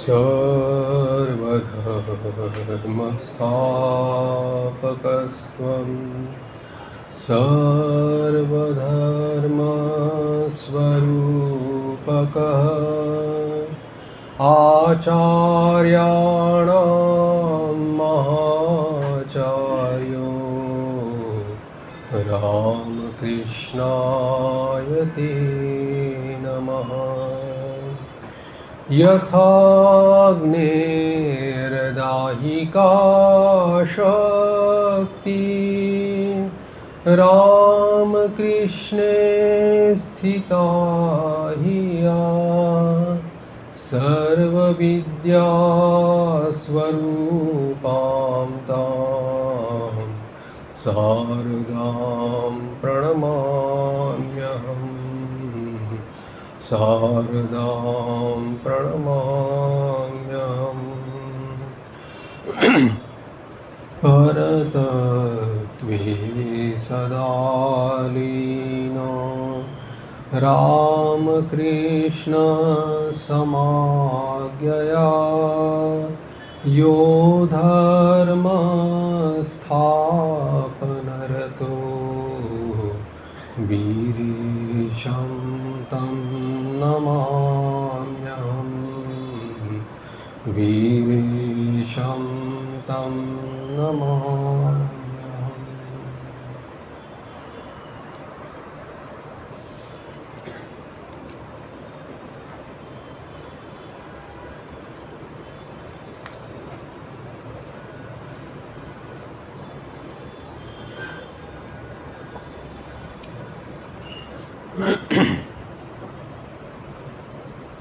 सर्वधर्मस्थापकस्त्वं सर्वधर्मस्वरूपकः आचार्याणां महाचार्यो रामकृष्णाय ते नमः। यथाग्नेर्दाहिका शक्ति रामकृष्णे स्थिता हिया सर्वविद्यास्वरूपां तां शारदां प्रणमाम्यहम्। शारदां प्रणमाम्यहम्। परतत्त्वे सदा लीनो रामकृष्ण समाज्ञया यो धर्मस्थापनरतो वीरेशं तं नमाम्यहम्। वीरेशं तं नमाम्यहम्।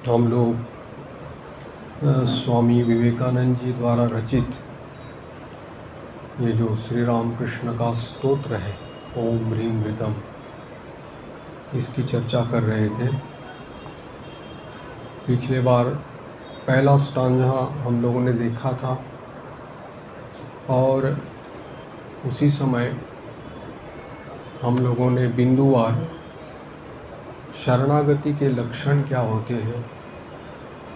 हम लोग स्वामी विवेकानंद जी द्वारा रचित ये जो श्री रामकृष्ण का स्तोत्र है ओम ह्रीम ऋतम, इसकी चर्चा कर रहे थे। पिछले बार पहला स्टांजा हम लोगों ने देखा था और उसी समय हम लोगों ने बिंदुवार शरणागति के लक्षण क्या होते हैं,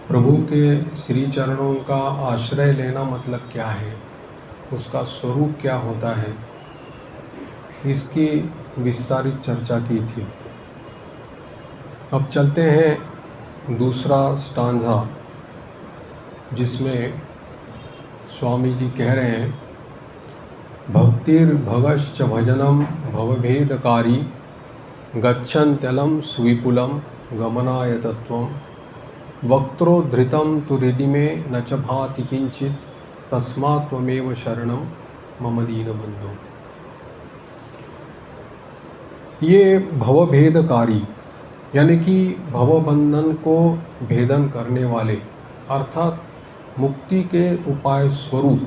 प्रभु के श्री चरणों का आश्रय लेना मतलब क्या है, उसका स्वरूप क्या होता है, इसकी विस्तारित चर्चा की थी। अब चलते हैं दूसरा स्टांजा, जिसमें स्वामी जी कह रहे हैं भक्तिर्भगश्च भजनम भवभेदकारी गच्छन्त्यलं सुविपुलं गमनाय तत्त्वं वक्त्रोद्धृतं तु हृदि मे न च भाति किंचित तस्मात् त्वमेव शरणं मम दीनबन्धो। ये भवभेदकारी यानी कि भवबंधन को भेदन करने वाले अर्थात मुक्ति के उपाय स्वरूप,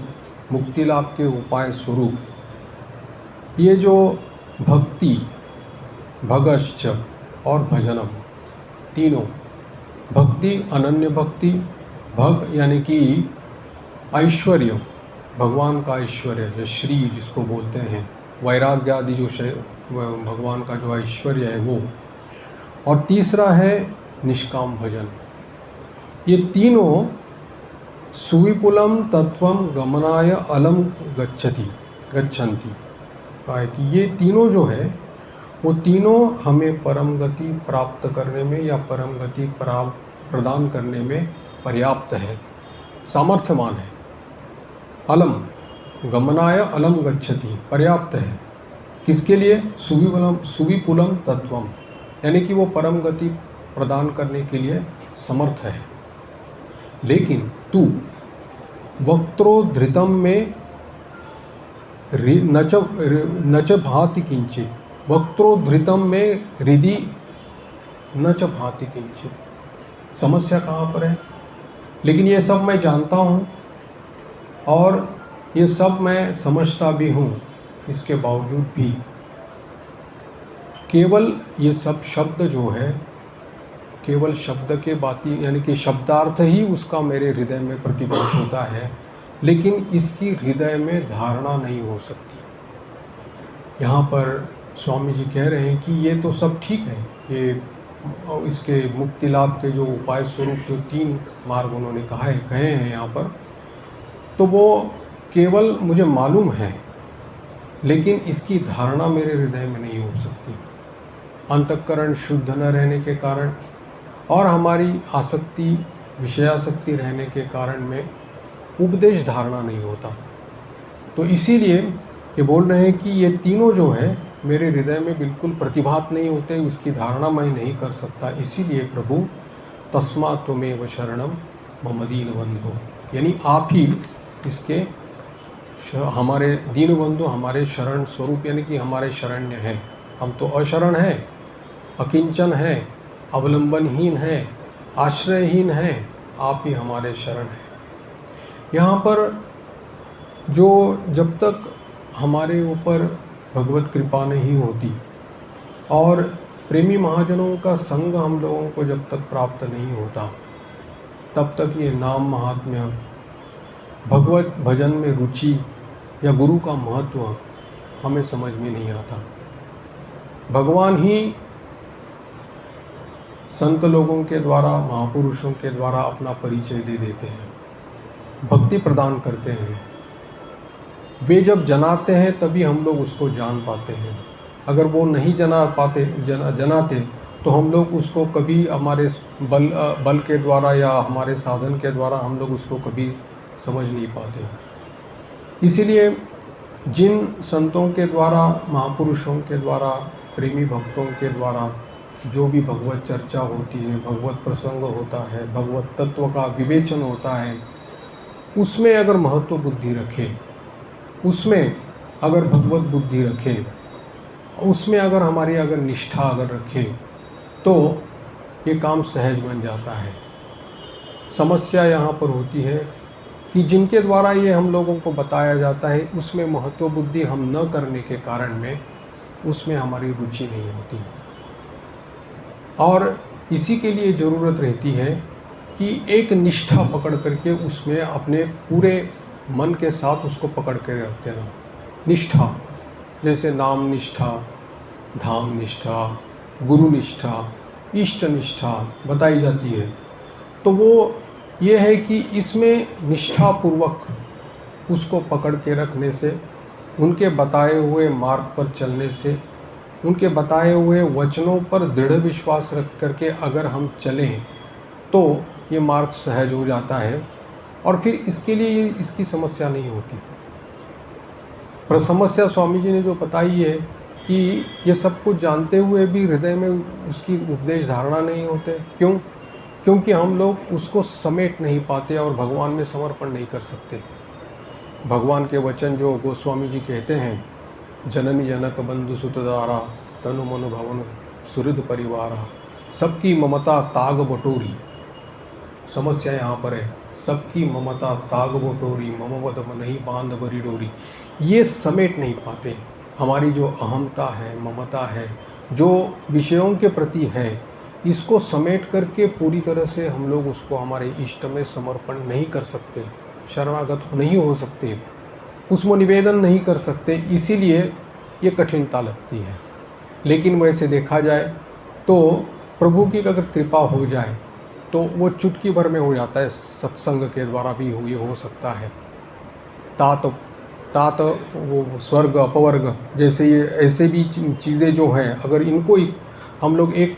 मुक्ति लाभ के उपाय स्वरूप ये जो भक्ति भगश्च और भजनम तीनों, भक्ति अनन्य भक्ति, भग यानी कि ऐश्वर्य, भगवान का ऐश्वर्य जो श्री जिसको बोलते हैं, वैराग्य आदि जो भगवान का जो ऐश्वर्य है वो, और तीसरा है निष्काम भजन। ये तीनों सुविपुलम तत्वम गमनाय अलम गच्छन्ति कहा कि ये तीनों जो है वो तीनों हमें परम गति प्राप्त करने में या परम गति प्रदान करने में पर्याप्त है, सामर्थ्यमान है। अलम गमनाय अलम गच्छति पर्याप्त है किसके लिए? सुविपुलम तत्वम यानी कि वो परम गति प्रदान करने के लिए समर्थ है। लेकिन तू वक्त्रोद्धृतम में न च भाति किंचित, वक्त्रोद्धृतम में हृदि न च भाति किंचित। समस्या कहाँ पर है? लेकिन ये सब मैं जानता हूँ और ये सब मैं समझता भी हूँ, इसके बावजूद भी केवल ये सब शब्द जो है, केवल शब्द के बाती यानी कि शब्दार्थ ही उसका मेरे हृदय में प्रतिभास होता है, लेकिन इसकी हृदय में धारणा नहीं हो सकती। यहाँ पर स्वामी जी कह रहे हैं कि ये तो सब ठीक है, ये इसके मुक्ति लाभ के जो उपाय स्वरूप जो 3 मार्ग उन्होंने कहे हैं यहाँ पर, तो वो केवल मुझे मालूम है, लेकिन इसकी धारणा मेरे हृदय में नहीं हो सकती। अंतःकरण शुद्ध न रहने के कारण और हमारी आसक्ति, विषयासक्ति रहने के कारण में उपदेश धारणा नहीं होता। तो इसीलिए ये बोल रहे हैं कि ये तीनों जो है मेरे हृदय में बिल्कुल प्रतिभात नहीं होते, इसकी धारणा मैं नहीं कर सकता। इसीलिए प्रभु तस्मात् त्वमेव शरणम मम दीनबंधो, यानी आप ही इसके हमारे दीनबंधु, हमारे शरण स्वरूप, यानी कि हमारे शरण्य हैं। हम तो अशरण हैं, अकिंचन हैं, अवलंबनहीन हैं, आश्रयहीन हैं, आप ही हमारे शरण हैं। यहाँ पर जो जब तक हमारे ऊपर भगवत कृपा नहीं होती और प्रेमी महाजनों का संग हम लोगों को जब तक प्राप्त नहीं होता, तब तक ये नाम महात्म्य, भगवत भजन में रुचि या गुरु का महत्व हमें समझ में नहीं आता। भगवान ही संत लोगों के द्वारा, महापुरुषों के द्वारा अपना परिचय दे देते हैं, भक्ति प्रदान करते हैं। वे जब जनाते हैं तभी हम लोग उसको जान पाते हैं। अगर वो नहीं जनाते तो हम लोग उसको कभी हमारे बल के द्वारा या हमारे साधन के द्वारा हम लोग उसको कभी समझ नहीं पाते। इसीलिए जिन संतों के द्वारा, महापुरुषों के द्वारा, प्रेमी भक्तों के द्वारा जो भी भगवत चर्चा होती है, भगवत प्रसंग होता है, भगवत तत्व का विवेचन होता है, उसमें अगर महत्व बुद्धि रखे, उसमें अगर भगवत बुद्धि रखे, उसमें अगर हमारी अगर निष्ठा अगर रखे, तो ये काम सहज बन जाता है। समस्या यहाँ पर होती है कि जिनके द्वारा ये हम लोगों को बताया जाता है, उसमें महत्व बुद्धि हम न करने के कारण में उसमें हमारी रुचि नहीं होती। और इसी के लिए ज़रूरत रहती है कि एक निष्ठा पकड़ करके उसमें अपने पूरे मन के साथ उसको पकड़ कर रख देना। निष्ठा जैसे नाम निष्ठा, धाम निष्ठा, गुरु निष्ठा, इष्ट निष्ठा बताई जाती है। तो वो ये है कि इसमें निष्ठापूर्वक उसको पकड़ के रखने से, उनके बताए हुए मार्ग पर चलने से, उनके बताए हुए वचनों पर दृढ़ विश्वास रख करके अगर हम चलें तो ये मार्ग सहज हो जाता है और फिर इसके लिए इसकी समस्या नहीं होती। पर समस्या स्वामी जी ने जो बताई है कि ये सब कुछ जानते हुए भी हृदय में उसकी उपदेश धारणा नहीं होते। क्यों? क्योंकि हम लोग उसको समेट नहीं पाते और भगवान में समर्पण नहीं कर सकते। भगवान के वचन जो गोस्वामी जी कहते हैं, जननी जनक बंधु सुतदारा, तनु मनु भवन सुहृद परिवारा, सबकी ममता ताग बटोरी। समस्या यहाँ पर है, सबकी ममता ताग बटोरी, ममवद मनहि बांध बरी डोरी। ये समेट नहीं पाते। हमारी जो अहमता है, ममता है, जो विषयों के प्रति है, इसको समेट करके पूरी तरह से हम लोग उसको हमारे इष्ट में समर्पण नहीं कर सकते, शरणागत नहीं हो सकते, उसमें निवेदन नहीं कर सकते। इसीलिए ये कठिनता लगती है। लेकिन वैसे देखा जाए तो प्रभु की अगर कृपा हो जाए तो वो चुटकी भर में हो जाता है। सत्संग के द्वारा भी ये हो सकता है। तात वो स्वर्ग अपवर्ग जैसे ये ऐसे भी चीज़ें जो हैं, अगर इनको हम लोग एक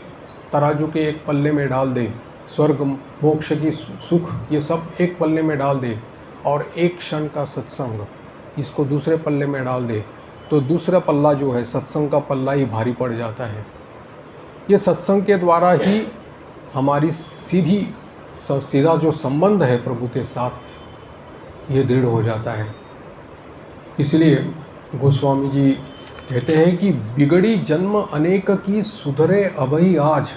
तराजू के एक पल्ले में डाल दें, स्वर्ग मोक्ष की सुख ये सब एक पल्ले में डाल दें और एक क्षण का सत्संग इसको दूसरे पल्ले में डाल दे, तो दूसरा पल्ला जो है सत्संग का पल्ला ही भारी पड़ जाता है। ये सत्संग के द्वारा ही हमारी सीधा जो संबंध है प्रभु के साथ, ये दृढ़ हो जाता है। इसलिए गोस्वामी जी कहते हैं कि बिगड़ी जन्म अनेक की, सुधरे अभई आज,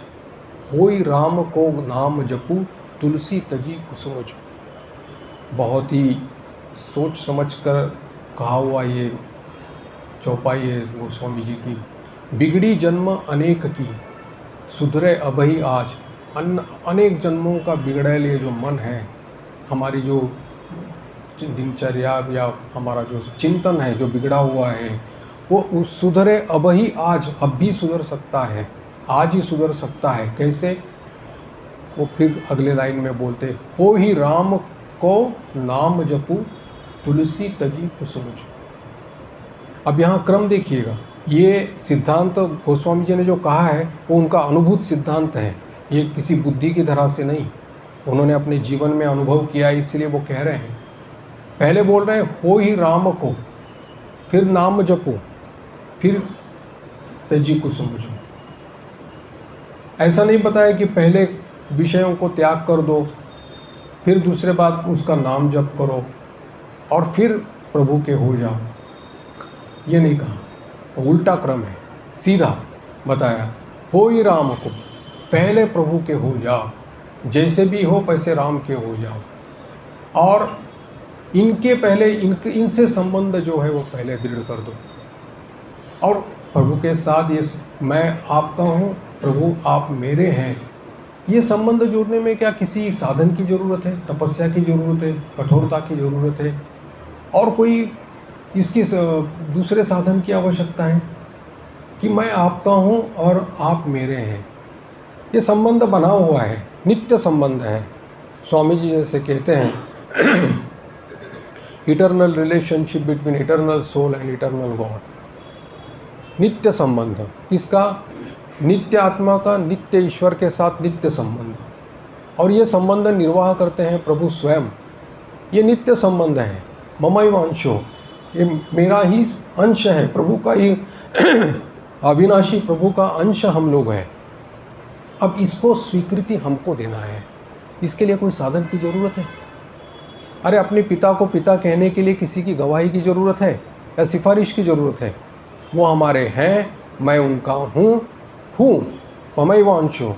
होई राम को नाम जपू, तुलसी तजी कुसुम जपू। बहुत ही सोच समझ कर कहा हुआ ये चौपाई है गोस्वामी जी की। बिगड़ी जन्म अनेक की, सुधरे अभई आज। अनेक जन्मों का बिगड़ैल ये जो मन है, हमारी जो दिनचर्या या हमारा जो चिंतन है जो बिगड़ा हुआ है, वो सुधरे अभई आज, अब भी सुधर सकता है। आज ही सुधर सकता है। कैसे? वो फिर अगले लाइन में बोलते, हो ही राम को नाम जपू, तुलसी तजी कुसुम छू। अब यहाँ क्रम देखिएगा, ये सिद्धांत गोस्वामी जी ने जो कहा है वो उनका अनुभूत सिद्धांत है, ये किसी बुद्धि की तरह से नहीं, उन्होंने अपने जीवन में अनुभव किया है, इसलिए वो कह रहे हैं। पहले बोल रहे हैं हो ही राम को, फिर नाम जपो, फिर तजी कुसुम छू। ऐसा नहीं बताया कि पहले विषयों को त्याग कर दो, फिर दूसरे बात उसका नाम जप करो और फिर प्रभु के हो जाओ, ये नहीं कहा, तो उल्टा क्रम है, सीधा बताया। हो ही राम को, पहले प्रभु के हो जाओ, जैसे भी हो वैसे राम के हो जाओ, और इनके पहले इनसे संबंध जो है वो पहले दृढ़ कर दो। और प्रभु के साथ ये मैं आपका हूँ, प्रभु आप मेरे हैं, ये संबंध जोड़ने में क्या किसी साधन की ज़रूरत है, तपस्या की ज़रूरत है, कठोरता की ज़रूरत है, और कोई इसकी दूसरे साधन की आवश्यकता है? कि मैं आपका हूँ और आप मेरे हैं, ये संबंध बना हुआ है, नित्य संबंध है। स्वामी जी जैसे कहते हैं eternal relationship between eternal soul and eternal God. नित्य संबंध किसका? नित्य आत्मा का नित्य ईश्वर के साथ नित्य संबंध, और ये संबंध निर्वाह करते हैं प्रभु स्वयं। ये नित्य संबंध है, ममैव अंशो, ये मेरा ही अंश है, प्रभु का ही अविनाशी प्रभु का अंश हम लोग हैं। अब इसको स्वीकृति हमको देना है, इसके लिए कोई साधन की ज़रूरत है? अरे अपने पिता को पिता कहने के लिए किसी की गवाही की ज़रूरत है या सिफारिश की ज़रूरत है? वो हमारे हैं, मैं उनका हूँ, ममैव अंशो,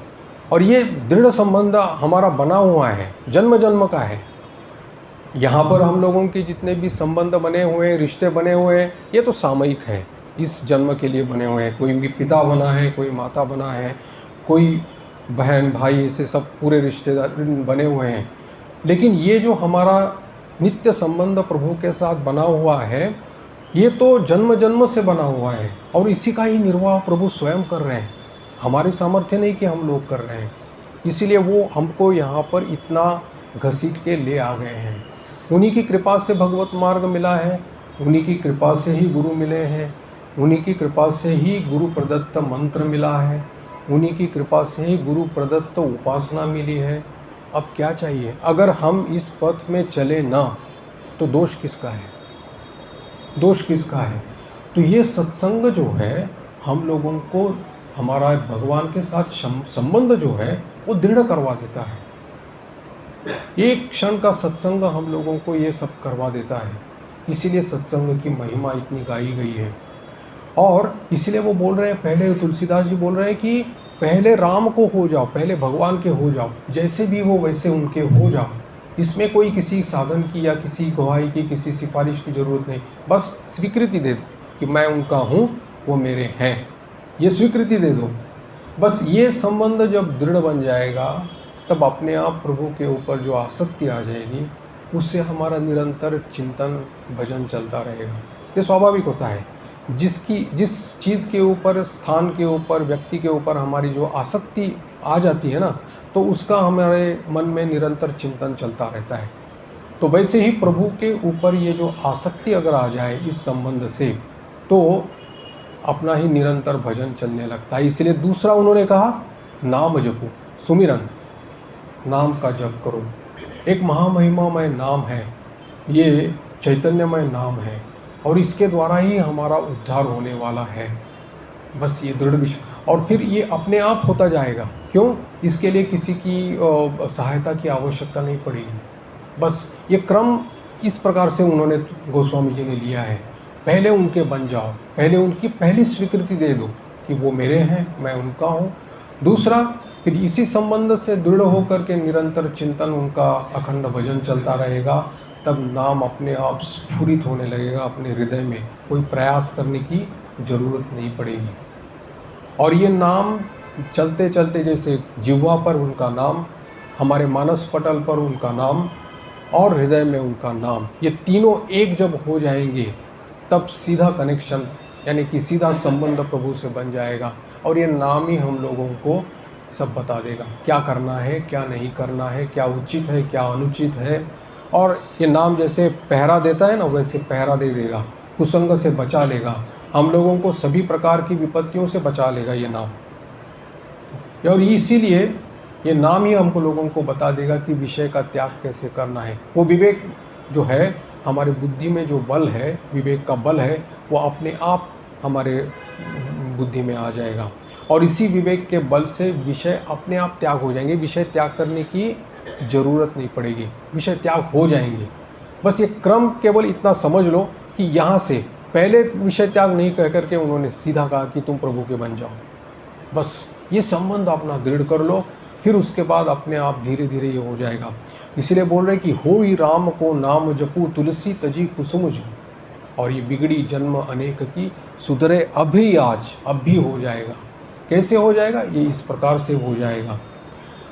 और ये दृढ़ संबंध हमारा बना हुआ है, जन्म जन्म का है। यहाँ पर हम लोगों के जितने भी संबंध बने हुए हैं, रिश्ते बने हुए हैं, ये तो सामयिक है, इस जन्म के लिए बने हुए हैं। कोई भी पिता बना है, कोई माता बना है, कोई बहन भाई, ऐसे सब पूरे रिश्तेदार बने हुए हैं। लेकिन ये जो हमारा नित्य संबंध प्रभु के साथ बना हुआ है, ये तो जन्म जन्म से बना हुआ है, और इसी का ही निर्वाह प्रभु स्वयं कर रहे हैं, हमारी सामर्थ्य नहीं कि हम लोग कर रहे हैं। इसीलिए वो हमको यहाँ पर इतना घसीट के ले आ गए हैं। उन्हीं की कृपा से भगवत मार्ग मिला है, उन्हीं की कृपा से ही गुरु मिले हैं, उन्हीं की कृपा से ही गुरु प्रदत्त मंत्र मिला है, उन्हीं की कृपा से ही गुरु प्रदत्त उपासना मिली है। अब क्या चाहिए? अगर हम इस पथ में चले ना, तो दोष किसका है? दोष किसका है? तो ये सत्संग जो है हम लोगों को हमारा भगवान के साथ संबंध जो है वो दृढ़ करवा देता है। एक क्षण का सत्संग हम लोगों को ये सब करवा देता है। इसीलिए सत्संग की महिमा इतनी गाई गई है। और इसलिए वो बोल रहे हैं, पहले तुलसीदास जी बोल रहे हैं कि पहले राम को हो जाओ, पहले भगवान के हो जाओ, जैसे भी हो वैसे उनके हो जाओ। इसमें कोई किसी साधन की या किसी गवाही की, किसी सिफारिश की ज़रूरत नहीं, बस स्वीकृति दे दो कि मैं उनका हूँ, वो मेरे हैं, ये स्वीकृति दे दो। बस ये संबंध जब दृढ़ बन जाएगा, तब अपने आप प्रभु के ऊपर जो आसक्ति आ जाएगी, उससे हमारा निरंतर चिंतन भजन चलता रहेगा। ये स्वाभाविक होता है। जिस चीज़ के ऊपर, स्थान के ऊपर, व्यक्ति के ऊपर हमारी जो आसक्ति आ जाती है ना, तो उसका हमारे मन में निरंतर चिंतन चलता रहता है। तो वैसे ही प्रभु के ऊपर ये जो आसक्ति अगर आ जाए इस संबंध से, तो अपना ही निरंतर भजन चलने लगता है। इसलिए दूसरा उन्होंने कहा, नाम जपो, सुमिरन, नाम का जप करो। एक महामहिमामय नाम है, ये चैतन्यमय नाम है, और इसके द्वारा ही हमारा उद्धार होने वाला है। बस ये दृढ़ विश्वास, और फिर ये अपने आप होता जाएगा। क्यों? इसके लिए किसी की सहायता की आवश्यकता नहीं पड़ेगी। बस ये क्रम इस प्रकार से उन्होंने, गोस्वामी जी ने लिया है। पहले उनके बन जाओ, पहले उनकी पहली स्वीकृति दे दो कि वो मेरे हैं, मैं उनका हूँ। दूसरा, फिर इसी संबंध से दृढ़ होकर के निरंतर चिंतन, उनका अखंड भजन चलता रहेगा। तब नाम अपने आप स्फुरित होने लगेगा अपने हृदय में, कोई प्रयास करने की ज़रूरत नहीं पड़ेगी। और ये नाम चलते चलते, जैसे जिह्वा पर उनका नाम, हमारे मानस पटल पर उनका नाम, और हृदय में उनका नाम, ये तीनों एक जब हो जाएंगे, तब सीधा कनेक्शन, यानी कि सीधा संबंध प्रभु से बन जाएगा। और ये नाम ही हम लोगों को सब बता देगा, क्या करना है, क्या नहीं करना है, क्या उचित है, क्या अनुचित है। और ये नाम जैसे पहरा देता है ना, वैसे पहरा दे देगा, कुसंग से बचा लेगा, हम लोगों को सभी प्रकार की विपत्तियों से बचा लेगा ये नाम। और इसीलिए ये नाम ही हमको लोगों को बता देगा कि विषय का त्याग कैसे करना है। वो विवेक जो है, हमारे बुद्धि में जो बल है, विवेक का बल है, वो अपने आप हमारे बुद्धि में आ जाएगा और इसी विवेक के बल से विषय अपने आप त्याग हो जाएंगे। विषय त्याग करने की ज़रूरत नहीं पड़ेगी, विषय त्याग हो जाएंगे। बस ये क्रम केवल इतना समझ लो कि यहाँ से पहले विषय त्याग नहीं कह करके उन्होंने सीधा कहा कि तुम प्रभु के बन जाओ। बस ये संबंध अपना दृढ़ कर लो, फिर उसके बाद अपने आप धीरे धीरे ये हो जाएगा। इसलिए बोल रहे कि हो ही राम को नाम जपू, तुलसी तजी कुसुम जू। और ये बिगड़ी जन्म अनेक की, सुधरे अभी आज, अब भी हो जाएगा। कैसे हो जाएगा? ये इस प्रकार से हो जाएगा।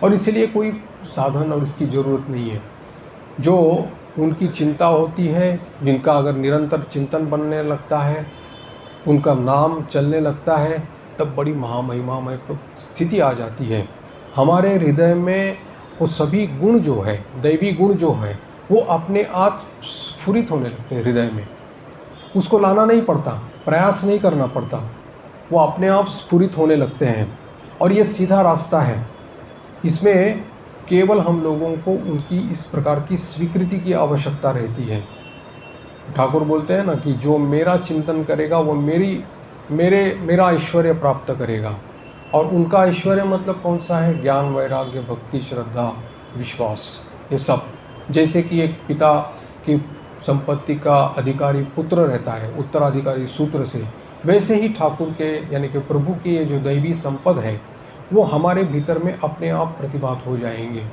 और इसलिए कोई साधन और इसकी ज़रूरत नहीं है। जो उनकी चिंता होती है, जिनका अगर निरंतर चिंतन बनने लगता है, उनका नाम चलने लगता है, तब बड़ी महामहिमामय स्थिति आ जाती है। हमारे हृदय में वो सभी गुण जो है, दैवी गुण जो है, वो अपने आप स्फुरित होने लगते हैं हृदय में। उसको लाना नहीं पड़ता, प्रयास नहीं करना पड़ता, वो अपने आप स्फुरित होने लगते हैं। और ये सीधा रास्ता है। इसमें केवल हम लोगों को उनकी इस प्रकार की स्वीकृति की आवश्यकता रहती है। ठाकुर बोलते हैं ना कि जो मेरा चिंतन करेगा वो मेरा ऐश्वर्य प्राप्त करेगा। और उनका ऐश्वर्य मतलब कौन सा है? ज्ञान, वैराग्य, भक्ति, श्रद्धा, विश्वास, ये सब। जैसे कि एक पिता की संपत्ति का अधिकारी पुत्र रहता है उत्तराधिकारी सूत्र से, वैसे ही ठाकुर के यानी कि प्रभु की ये जो दैवी संपद है, वो हमारे भीतर में अपने आप प्रतिभात हो जाएंगे।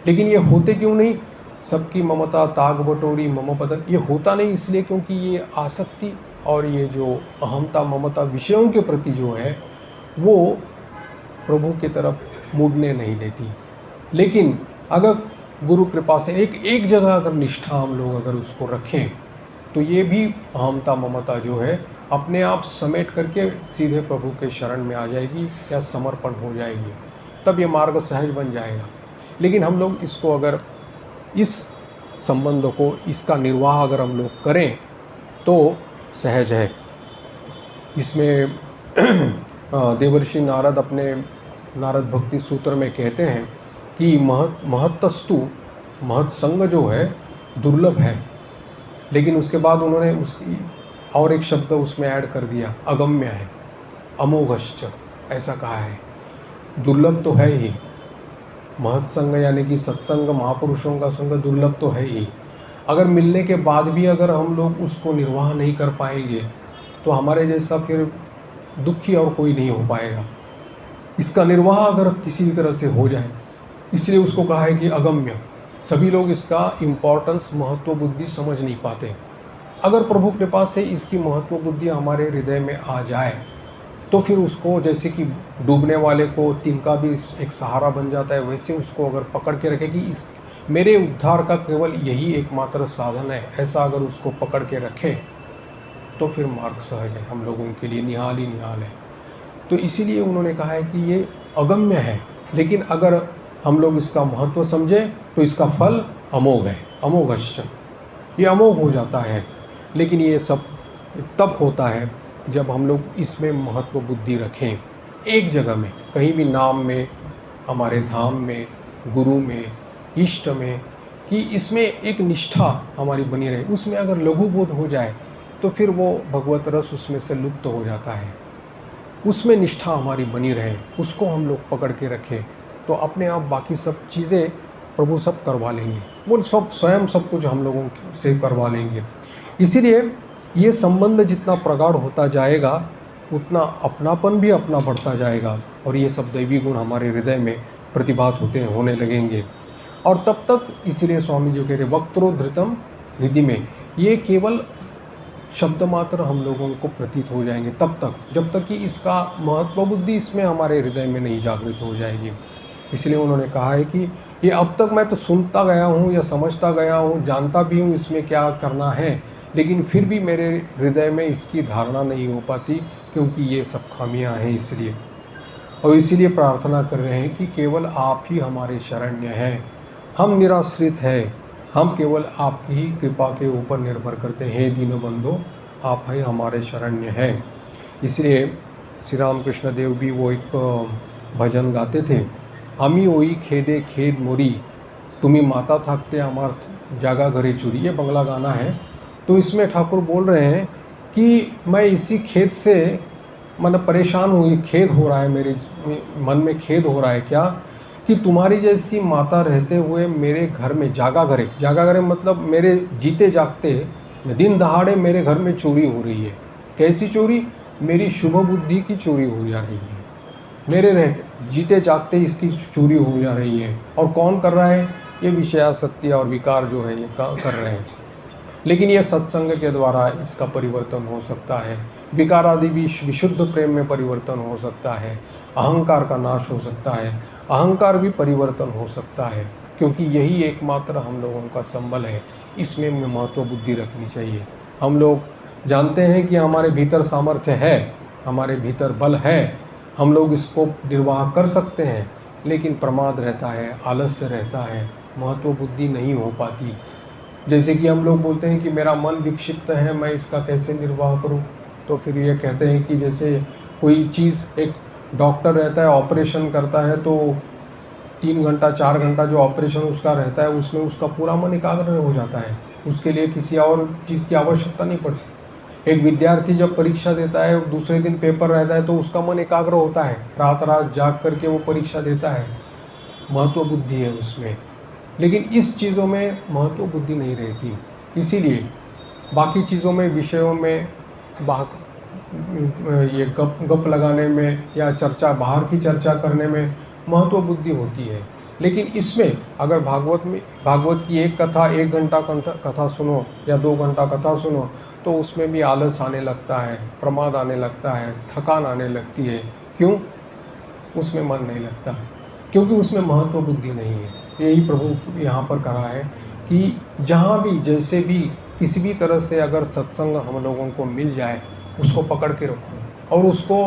लेकिन ये होते क्यों नहीं? सबकी ममता ताग बटोरी मम बदन, ये होता नहीं इसलिए क्योंकि ये आसक्ति और ये जो अहमता ममता विषयों के प्रति जो है, वो प्रभु की तरफ मुड़ने नहीं देती। लेकिन अगर गुरु कृपा से एक जगह अगर निष्ठा हम लोग अगर उसको रखें, तो ये भी अहमता ममता जो है अपने आप समेट करके सीधे प्रभु के शरण में आ जाएगी या समर्पण हो जाएगी। तब ये मार्ग सहज बन जाएगा। लेकिन हम लोग इसको अगर इस संबंध को, इसका निर्वाह अगर हम लोग करें तो सहज है। इसमें देवर्षि नारद अपने नारद भक्ति सूत्र में कहते हैं कि महत्तस्तु, महत्संग जो है दुर्लभ है। लेकिन उसके बाद उन्होंने उसकी और एक शब्द उसमें ऐड कर दिया, अगम्य है, अमोघश्च, ऐसा कहा है। दुर्लभ तो है ही, महत्संग यानी कि सत्संग, महापुरुषों का संग दुर्लभ तो है ही। अगर मिलने के बाद भी अगर हम लोग उसको निर्वाह नहीं कर पाएंगे तो हमारे जैसा फिर दुखी और कोई नहीं हो पाएगा। इसका निर्वाह अगर किसी भी तरह से हो जाए, इसलिए उसको कहा है कि अगम्य। सभी लोग इसका इम्पोर्टेंस, महत्व बुद्धि समझ नहीं पाते। अगर प्रभु कृपा से इसकी महत्व बुद्धि हमारे हृदय में आ जाए तो फिर उसको, जैसे कि डूबने वाले को तिनका भी एक सहारा बन जाता है, वैसे उसको अगर पकड़ के रखे कि इस मेरे उद्धार का केवल यही एकमात्र साधन है, ऐसा अगर उसको पकड़ के रखे तो फिर मार्ग सहज है, हम लोगों के लिए निहाल ही निहाल है। तो इसीलिए उन्होंने कहा है कि ये अगम्य है, लेकिन अगर हम लोग इसका महत्व समझें तो इसका फल अमोघ है, अमोघश्च, ये अमोघ हो जाता है। लेकिन ये सब तब होता है जब हम लोग इसमें महत्व बुद्धि रखें, एक जगह में, कहीं भी नाम में, हमारे धाम में, गुरु में, इष्ट में, कि इसमें एक निष्ठा हमारी बनी रहे। उसमें अगर लघु बोध हो जाए तो फिर वो भगवत रस उसमें से लुप्त हो जाता है। उसमें निष्ठा हमारी बनी रहे, उसको हम लोग पकड़ के रखें तो अपने आप बाकी सब चीज़ें प्रभु सब करवा लेंगे, वो सब स्वयं सब कुछ हम लोगों से करवा लेंगे। इसीलिए ये संबंध जितना प्रगाढ़ होता जाएगा उतना अपनापन भी अपना बढ़ता जाएगा और ये सब दैवी गुण हमारे हृदय में प्रतिभात होने लगेंगे। और तब तक, इसीलिए स्वामी जी कहते वक्त्रोद्धृतम हृदय में, ये केवल शब्द मात्र हम लोगों को प्रतीत हो जाएंगे तब तक, जब तक कि इसका महत्व बुद्धि इसमें हमारे हृदय में नहीं जागृत हो जाएगी। इसलिए उन्होंने कहा है कि ये अब तक मैं तो सुनता गया हूँ या समझता गया हूँ, जानता भी हूँ इसमें क्या करना है, लेकिन फिर भी मेरे हृदय में इसकी धारणा नहीं हो पाती क्योंकि ये सब खामियां हैं। इसलिए और इसीलिए प्रार्थना कर रहे हैं कि केवल आप ही हमारे शरण्य हैं, हम निराश्रित हैं, हम केवल आपकी ही कृपा के ऊपर निर्भर करते हैं। दीनबंधो आप ही हमारे शरण्य हैं। इसलिए श्री रामकृष्ण देव भी वो एक भजन गाते थे, आमी ओई खेदे खेद मोरी, तुम्ही माता थाकते अमार जागा घरे चूरी। ये बंगला गाना है। तो इसमें ठाकुर बोल रहे हैं कि मैं इसी खेद से मतलब परेशान हुई, खेद हो रहा है, मेरे मन में खेद हो रहा है क्या, कि तुम्हारी जैसी माता रहते हुए मेरे घर में जागा घरे मतलब मेरे जीते जागते दिन दहाड़े मेरे घर में चोरी हो रही है। कैसी चोरी? मेरी शुभ बुद्धि की चोरी हो जा रही है, मेरे रहते जीते जागते इसकी चोरी हो जा रही है। और कौन कर रहा है? ये विषयासक्ति और विकार जो है ये कर रहे हैं। लेकिन ये सत्संग के द्वारा इसका परिवर्तन हो सकता है। विकार आदि भी विशुद्ध प्रेम में परिवर्तन हो सकता है। अहंकार का नाश हो सकता है, अहंकार भी परिवर्तन हो सकता है, क्योंकि यही एकमात्र हम लोगों का संबल है। इसमें महत्व बुद्धि रखनी चाहिए। हम लोग जानते हैं कि हमारे भीतर सामर्थ्य है, हमारे भीतर बल है, हम लोग इसको निर्वाह कर सकते हैं, लेकिन प्रमाद रहता है, आलस्य रहता है, महत्व बुद्धि नहीं हो पाती। जैसे कि हम लोग बोलते हैं कि मेरा मन विक्षिप्त है, मैं इसका कैसे निर्वाह करूं? तो फिर ये कहते हैं कि जैसे कोई चीज़, एक डॉक्टर रहता है, ऑपरेशन करता है, तो 3 घंटा 4 घंटा जो ऑपरेशन उसका रहता है उसमें उसका पूरा मन एकाग्र हो जाता है, उसके लिए किसी और चीज़ की आवश्यकता नहीं पड़ती। एक विद्यार्थी जब परीक्षा देता है, दूसरे दिन पेपर रहता है, तो उसका मन एकाग्र होता है, रात रात जाग करके वो परीक्षा देता है, महत्व बुद्धि है उसमें। लेकिन इस चीज़ों में महत्व बुद्धि नहीं रहती। इसीलिए बाकी चीज़ों में, विषयों में, ये गप लगाने में या चर्चा, बाहर की चर्चा करने में महत्व बुद्धि होती है। लेकिन इसमें अगर भागवत की एक कथा 1 घंटा कथा सुनो या 2 घंटा कथा सुनो, तो उसमें भी आलस आने लगता है, प्रमाद आने लगता है, थकान आने लगती है। क्यों? उसमें मन नहीं लगता, क्योंकि उसमें महत्व बुद्धि नहीं है। यही प्रभु यहाँ पर कहा है कि जहाँ भी, जैसे भी, किसी भी तरह से अगर सत्संग हम लोगों को मिल जाए, उसको पकड़ के रखो और उसको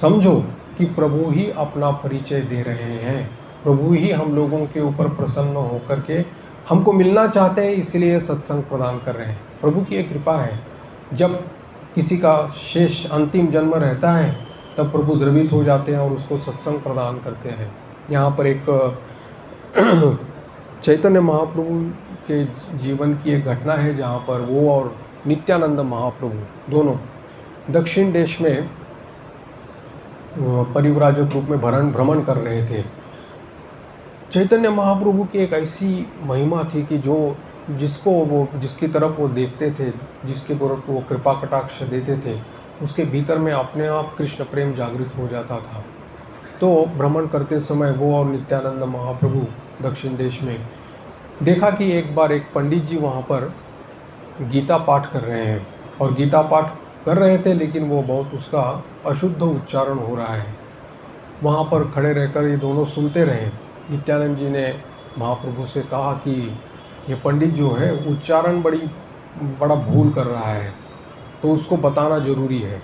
समझो कि प्रभु ही अपना परिचय दे रहे हैं, प्रभु ही हम लोगों के ऊपर प्रसन्न होकर के हमको मिलना चाहते हैं, इसलिए सत्संग प्रदान कर रहे हैं। प्रभु की एक कृपा है। जब किसी का शेष अंतिम जन्म रहता है, तब प्रभु द्रवित हो जाते हैं और उसको सत्संग प्रदान करते हैं। यहाँ पर एक चैतन्य महाप्रभु के जीवन की एक घटना है, जहाँ पर वो और नित्यानंद महाप्रभु दोनों दक्षिण देश में परिव्राजक रूप में भ्रमण कर रहे थे। चैतन्य महाप्रभु की एक ऐसी महिमा थी कि जिसकी तरफ वो देखते थे, जिसके तरफ वो कृपा कटाक्ष देते थे, उसके भीतर में अपने आप कृष्ण प्रेम जागृत हो जाता था। तो भ्रमण करते समय वो और नित्यानंद महाप्रभु दक्षिण देश में देखा कि एक बार एक पंडित जी वहाँ पर गीता पाठ कर रहे हैं, और गीता पाठ कर रहे थे, लेकिन वो बहुत उसका अशुद्ध उच्चारण हो रहा है। वहाँ पर खड़े रहकर ये दोनों सुनते रहे। नित्यानंद जी ने महाप्रभु से कहा कि ये पंडित जो है उच्चारण बड़ा भूल कर रहा है, तो उसको बताना ज़रूरी है।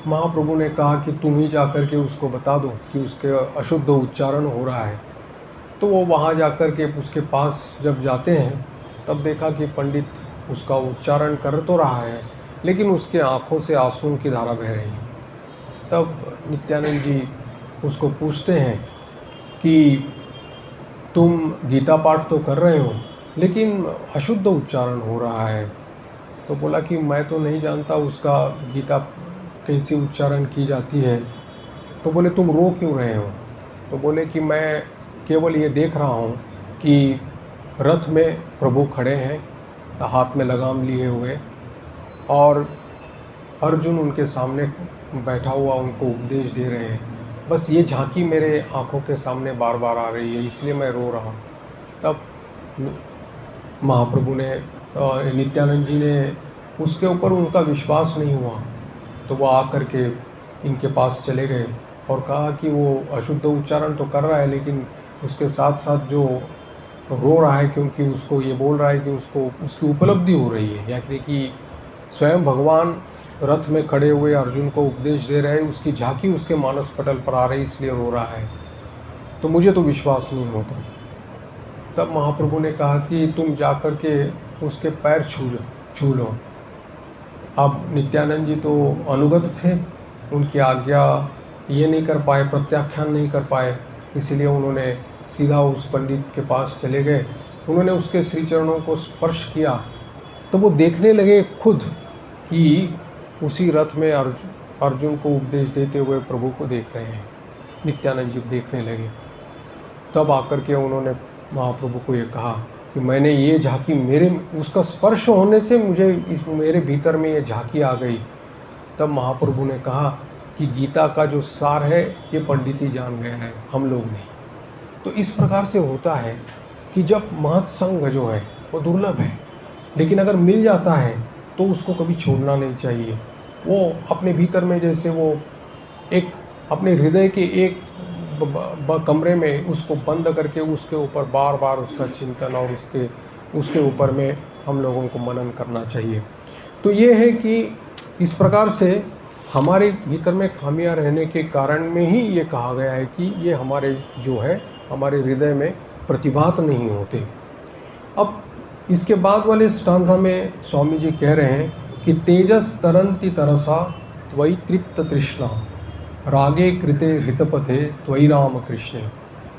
महाप्रभु ने कहा कि तुम ही जा कर के उसको बता दो कि उसके अशुद्ध उच्चारण हो रहा है। तो वो वहाँ जा कर के उसके पास जब जाते हैं, तब देखा कि पंडित उसका उच्चारण कर तो रहा है, लेकिन उसके आँखों से आंसुओं की धारा बह रही है। तब नित्यानंद जी उसको पूछते हैं कि तुम गीता पाठ तो कर रहे हो, लेकिन अशुद्ध उच्चारण हो रहा है। तो बोला कि मैं तो नहीं जानता उसका गीता कैसी उच्चारण की जाती है। तो बोले तुम रो क्यों रहे हो? तो बोले कि मैं केवल ये देख रहा हूँ कि रथ में प्रभु खड़े हैं, हाथ में लगाम लिए हुए, और अर्जुन उनके सामने बैठा हुआ उनको उपदेश दे रहे हैं। बस ये झांकी मेरे आँखों के सामने बार बार आ रही है, इसलिए मैं रो रहा हूँ। तब महाप्रभु ने, नित्यानंद जी ने, उसके ऊपर उनका विश्वास नहीं हुआ, तो वो आकर के इनके पास चले गए और कहा कि वो अशुद्ध उच्चारण तो कर रहा है, लेकिन उसके साथ साथ जो रो रहा है, क्योंकि उसको ये बोल रहा है कि उसको उसकी उपलब्धि हो रही है, यानी कि स्वयं भगवान रथ में खड़े हुए अर्जुन को उपदेश दे रहे हैं, उसकी झांकी उसके मानस पटल पर आ रही इसलिए रो रहा है, तो मुझे तो विश्वास नहीं होता। तब महाप्रभु ने कहा कि तुम जाकर के उसके पैर छू लो। अब नित्यानंद जी तो अनुगत थे, उनकी आज्ञा ये नहीं कर पाए, प्रत्याख्यान नहीं कर पाए, इसीलिए उन्होंने सीधा उस पंडित के पास चले गए। उन्होंने उसके श्री चरणों को स्पर्श किया तो वो देखने लगे खुद कि उसी रथ में अर्जुन को उपदेश देते हुए प्रभु को देख रहे हैं। नित्यानंद जी देखने लगे। तब आकर के उन्होंने महाप्रभु को ये कहा कि मैंने ये झांकी, मेरे उसका स्पर्श होने से मेरे भीतर में ये झांकी आ गई। तब महाप्रभु ने कहा कि गीता का जो सार है ये पंडित ही जान गया है, हम लोग नहीं। तो इस प्रकार से होता है कि जब महत्संग जो है वो दुर्लभ है, लेकिन अगर मिल जाता है तो उसको कभी छोड़ना नहीं चाहिए। वो अपने भीतर में जैसे वो एक अपने हृदय के एक कमरे में उसको बंद करके उसके ऊपर बार बार उसका चिंतन और उसके ऊपर में हम लोगों को मनन करना चाहिए। तो ये है कि इस प्रकार से हमारे भीतर में खामियां रहने के कारण में ही ये कहा गया है कि ये हमारे जो है हमारे हृदय में प्रतिभात नहीं होते। अब इसके बाद वाले स्टांजा में स्वामी जी कह रहे हैं कि तेजस तरंती तरसा त्वयि तृप्त तृष्णा रागे कृते हृतपथे त्वयि राम कृष्णे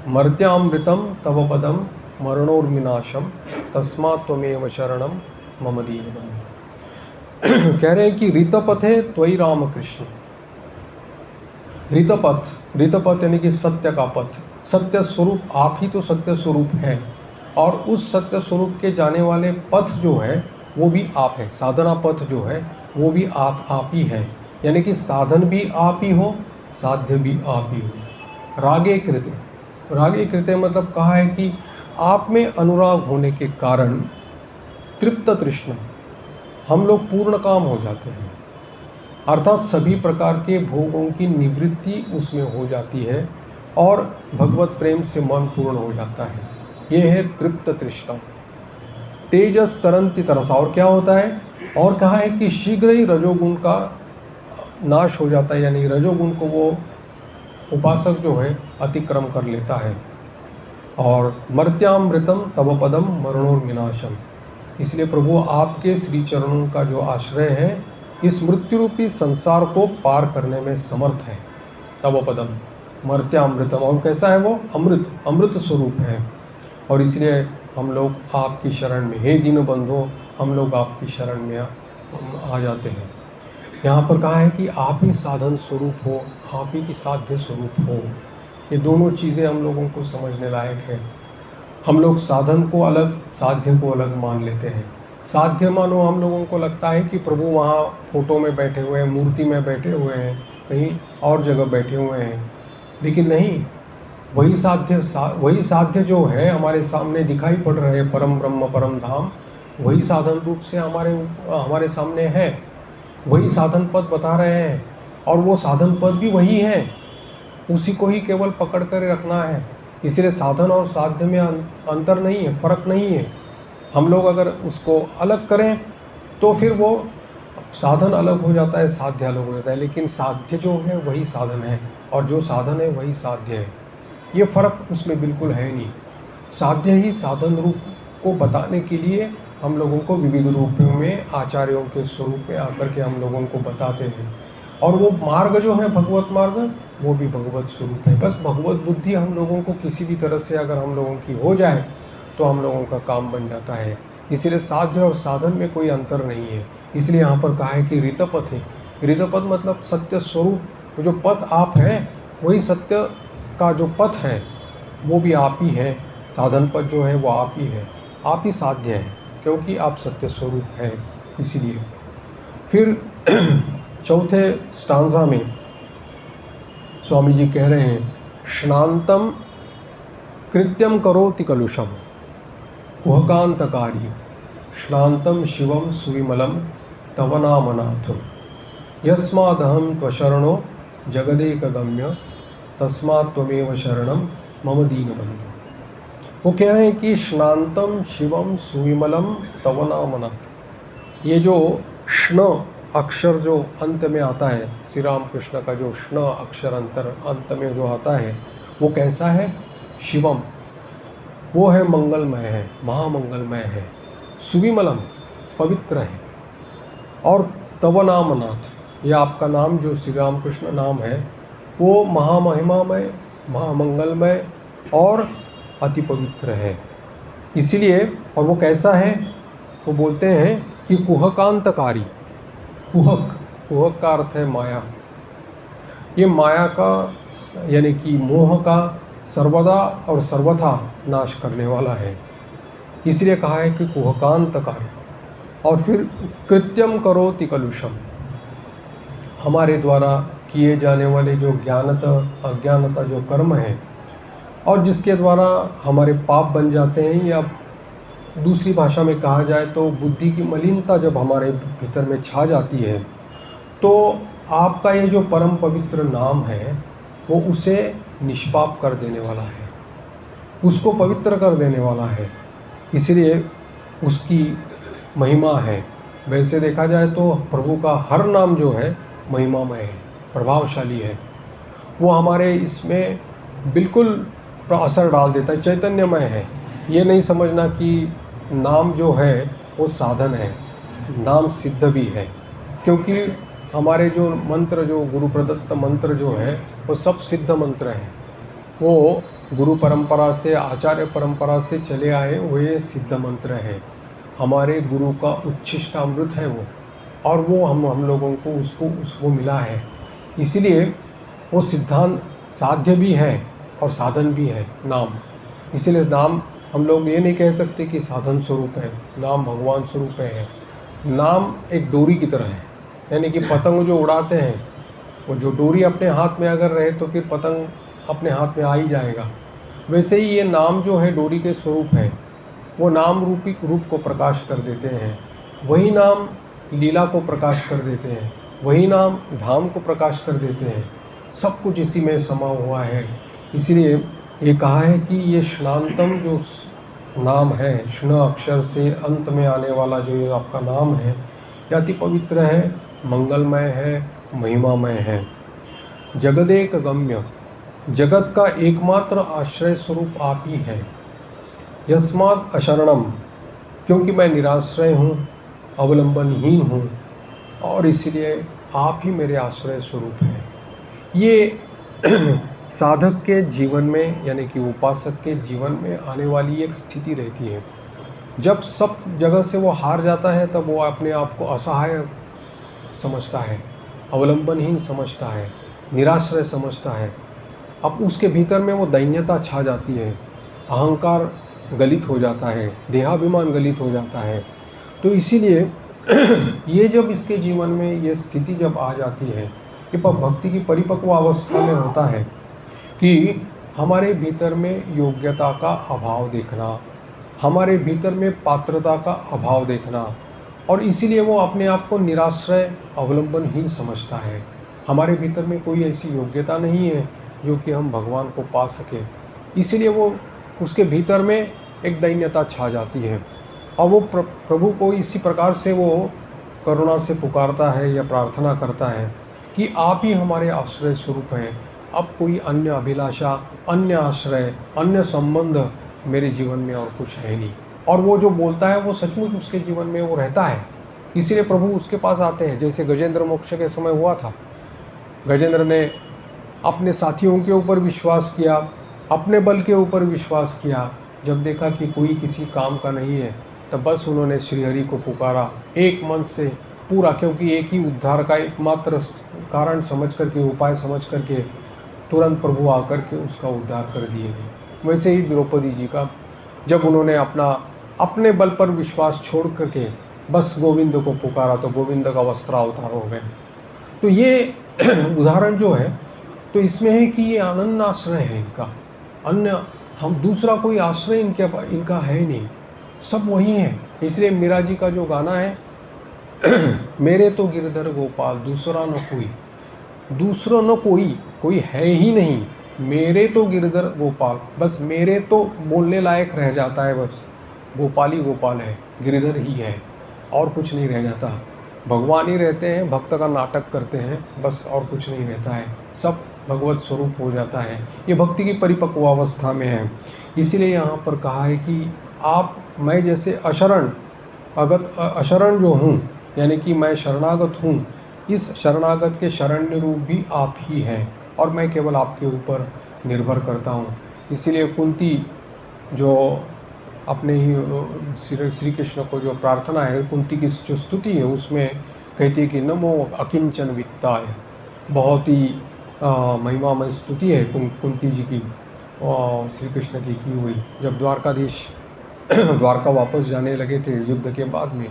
मर्त्यामृतम तव पदम मरणोर्विनाशम तस्मात् त्वमेव शरणम मम दीनबंधु। कह रहे हैं कि ऋतपथे त्वयि राम कृष्ण। ऋतपथ यानी कि सत्य का पथ, सत्य स्वरूप आप ही तो सत्य स्वरूप है, और उस सत्य स्वरूप के जाने वाले पथ जो है वो भी आप है। साधना पथ जो है वो भी आप ही है, यानी कि साधन भी आप ही हो, साध्य भी आप ही हो। रागे कृते मतलब कहा है कि आप में अनुराग होने के कारण तृप्त तृष्णा, हम लोग पूर्ण काम हो जाते हैं, अर्थात सभी प्रकार के भोगों की निवृत्ति उसमें हो जाती है और भगवत प्रेम से मन पूर्ण हो जाता है। ये है तृप्त तृष्णा। तेजस तरंती तरसा, और क्या होता है, और कहा है कि शीघ्र ही रजोगुण का नाश हो जाता है, यानी रजोगुण को वो उपासक जो है अतिक्रम कर लेता है। और मर्त्यामृतम तव पदम मरणोर्विनाशम, इसलिए प्रभु आपके श्री चरणों का जो आश्रय है इस मृत्यु रूपी संसार को पार करने में समर्थ है। तव पदम मर्त्यामृतम, और कैसा है वो, अमृत स्वरूप है। और इसलिए हम लोग आपकी शरण में, हे दीनबंधो, हम लोग आपकी शरण में आ जाते हैं। यहाँ पर कहा है कि आप ही साधन स्वरूप हो, आप ही की साध्य स्वरूप हो। ये दोनों चीज़ें हम लोगों को समझने लायक है। हम लोग साधन को अलग, साध्य को अलग मान लेते हैं। साध्य मानो हम लोगों को लगता है कि प्रभु वहाँ फोटो में बैठे हुए हैं, मूर्ति में बैठे हुए हैं, कहीं और जगह बैठे हुए हैं, लेकिन नहीं, वही साध्य जो है हमारे सामने दिखाई पड़ रहे हैं, परम ब्रह्म परम धाम, वही साधन रूप से हमारे सामने है, वही साधन पद बता रहे हैं, और वो साधन पद भी वही है, उसी को ही केवल पकड़ कर रखना है। इसलिए साधन और साध्य में अंतर नहीं है, फर्क नहीं है। हम लोग अगर उसको अलग करें तो फिर वो साधन अलग हो जाता है, साध्य अलग हो जाता है, लेकिन साध्य जो है वही साधन है और जो साधन है वही साध्य है। ये फ़र्क उसमें बिल्कुल है नहीं। साध्य ही साधन रूप को बताने के लिए हम लोगों को विविध रूपों में आचार्यों के स्वरूप में आकर के हम लोगों को बताते हैं, और वो मार्ग जो है भगवत मार्ग, वो भी भगवत स्वरूप है। बस भगवत बुद्धि हम लोगों को किसी भी तरह से अगर हम लोगों की हो जाए तो हम लोगों का काम बन जाता है। इसलिए साध्य और साधन में कोई अंतर नहीं है। इसलिए यहाँ पर कहा है कि ऋतपथ है। ऋतपथ मतलब सत्य स्वरूप, जो पथ आप हैं वही सत्य का जो पथ है वो भी आप ही है। साधन पथ जो है वो आप ही है, आप ही साध्य है, क्योंकि आप सत्य स्वरूप है। इसीलिए फिर चौथे स्टांजा में स्वामी जी कह रहे हैं, स्नान्तम कृत्यम करोति कलुषम कुहकांतकारी श्रांतम शिवम सुविमलम तव नामनाथ यस्मादहं त्वशरणो जगदेकगम्य तस्मात् त्वमेव शरणम मम दीनबंधु। वो कह रहे हैं कि स्नान्तम शिवम सुविमलम तव नामनाथ, ये जो स्न अक्षर जो अंत में आता है, श्री राम कृष्ण का जो ष्ण अक्षर अंत में जो आता है, वो कैसा है? शिवम, वो है मंगलमय है, महामंगलमय है, सुविमलम, पवित्र है। और तव नामनाथ, यह आपका नाम जो श्री राम कृष्ण नाम है, वो महामहिमामय, महामंगलमय और अति पवित्र है। इसीलिए, और वो कैसा है? वो बोलते हैं कि कुहकांतकारी, कुहक का अर्थ है माया। ये माया का यानी कि मोह का सर्वदा और सर्वथा नाश करने वाला है, इसलिए कहा है कि कुहकांतकारी। और फिर कृत्यम करोति कलुषम, हमारे द्वारा किए जाने वाले जो ज्ञानता अज्ञानता जो कर्म है और जिसके द्वारा हमारे पाप बन जाते हैं, या दूसरी भाषा में कहा जाए तो बुद्धि की मलिनता जब हमारे भीतर में छा जाती है, तो आपका ये जो परम पवित्र नाम है वो उसे निष्पाप कर देने वाला है, उसको पवित्र कर देने वाला है। इसलिए उसकी महिमा है। वैसे देखा जाए तो प्रभु का हर नाम जो है महिमामय है, प्रभावशाली है। वो हमारे इसमें बिल्कुल असर डाल देता है, चैतन्यमय है। ये नहीं समझना कि नाम जो है वो साधन है, नाम सिद्ध भी है। क्योंकि हमारे जो मंत्र, जो गुरु प्रदत्त मंत्र जो है, वो सब सिद्ध मंत्र हैं। वो गुरु परंपरा से, आचार्य परंपरा से चले आए हुए सिद्ध मंत्र हैं। हमारे गुरु का उच्छिष्टामृत है वो, और वो हम लोगों को उसको मिला है। इसलिए वो सिद्धांत साध्य भी है और साधन भी है नाम। इसलिए नाम हम लोग ये नहीं कह सकते कि साधन स्वरूप है, नाम भगवान स्वरूप है। नाम एक डोरी की तरह है, यानी कि पतंग जो उड़ाते हैं, वो जो डोरी अपने हाथ में अगर रहे तो फिर पतंग अपने हाथ में आ ही जाएगा। वैसे ही ये नाम जो है डोरी के स्वरूप है, वो नाम रूपी रूप को प्रकाश कर देते हैं। वही नाम लीला को प्रकाश कर देते हैं, वही नाम धाम को प्रकाश कर देते हैं। सब कुछ इसी में समा हुआ है। इसीलिए ये कहा है कि ये श्नांतम जो नाम है, श्न अक्षर से अंत में आने वाला जो ये आपका नाम है, ये अति पवित्र है, मंगलमय है, महिमामय है। जगदेक गम्य, जगत का एकमात्र आश्रय स्वरूप आप ही है। यस्मात् अशरणम, क्योंकि मैं निराश्रय हूँ, अवलंबनहीन हूँ, और इसलिए आप ही मेरे आश्रय स्वरूप हैं। ये साधक के जीवन में, यानी कि उपासक के जीवन में आने वाली एक स्थिति रहती है। जब सब जगह से वो हार जाता है, तब वो अपने आप को असहाय समझता है, अवलंबनहीन समझता है, निराश्रय समझता है। अब उसके भीतर में वो दैन्यता छा जाती है, अहंकार गलित हो जाता है, देहाभिमान गलित हो जाता है। तो इसीलिए ये जब इसके जीवन में ये स्थिति जब आ जाती है, ये भक्ति की परिपक्व अवस्था में होता है कि हमारे भीतर में योग्यता का अभाव देखना, हमारे भीतर में पात्रता का अभाव देखना, और इसीलिए वो अपने आप को निराश्रय अवलंबनहीन समझता है। हमारे भीतर में कोई ऐसी योग्यता नहीं है जो कि हम भगवान को पा सके। इसीलिए वो उसके भीतर में एक दैन्यता छा जाती है, और वो प्रभु को इसी प्रकार से वो करुणा से पुकारता है या प्रार्थना करता है कि आप ही हमारे आश्रय स्वरूप हैं। अब कोई अन्य अभिलाषा, अन्य आश्रय, अन्य संबंध मेरे जीवन में और कुछ है नहीं। और वो जो बोलता है वो सचमुच उसके जीवन में वो रहता है। इसीलिए प्रभु उसके पास आते हैं। जैसे गजेंद्र मोक्ष के समय हुआ था, गजेंद्र ने अपने साथियों के ऊपर विश्वास किया, अपने बल के ऊपर विश्वास किया। जब देखा कि कोई किसी काम का नहीं है, तब बस उन्होंने श्रीहरि को पुकारा एक मन से पूरा, क्योंकि एक ही उद्धार का एकमात्र कारण समझ करके, उपाय समझ करके तुरंत प्रभु आकर के उसका उद्धार कर दिए गए। वैसे ही द्रौपदी जी का, जब उन्होंने अपने बल पर विश्वास छोड़ करके बस गोविंद को पुकारा, तो गोविंद का वस्त्रावतार हो गए। तो ये उदाहरण जो है, तो इसमें है कि ये अनन्य आश्रय है इनका, अन्य हम दूसरा कोई आश्रय इनका है नहीं, सब वही है। इसलिए मीरा जी का जो गाना है, मेरे तो गिरधर गोपाल दूसरा न कोई, दूसरा न कोई है ही नहीं, मेरे तो गिरधर गोपाल, बस मेरे तो बोलने लायक रह जाता है, बस गोपाल ही गोपाल है, गिरधर ही है, और कुछ नहीं रह जाता। भगवान ही रहते हैं, भक्त का नाटक करते हैं बस, और कुछ नहीं रहता है, सब भगवत स्वरूप हो जाता है। ये भक्ति की परिपक्व अवस्था में है। इसीलिए यहाँ पर कहा है कि आप, मैं जैसे अशरण जो हूँ, यानी कि मैं शरणागत हूँ, इस शरणागत के शरण्य रूप भी आप ही हैं, और मैं केवल आपके ऊपर निर्भर करता हूँ। इसीलिए कुंती जो अपने ही श्री कृष्ण को जो प्रार्थना है, कुंती की जो स्तुति है, उसमें कहती है कि नमो अकिंचन वित्ताय। बहुत ही महिमामय स्तुति है कुंती जी की श्री कृष्ण की हुई। जब द्वारकाधीश द्वारका वापस जाने लगे थे युद्ध के बाद में,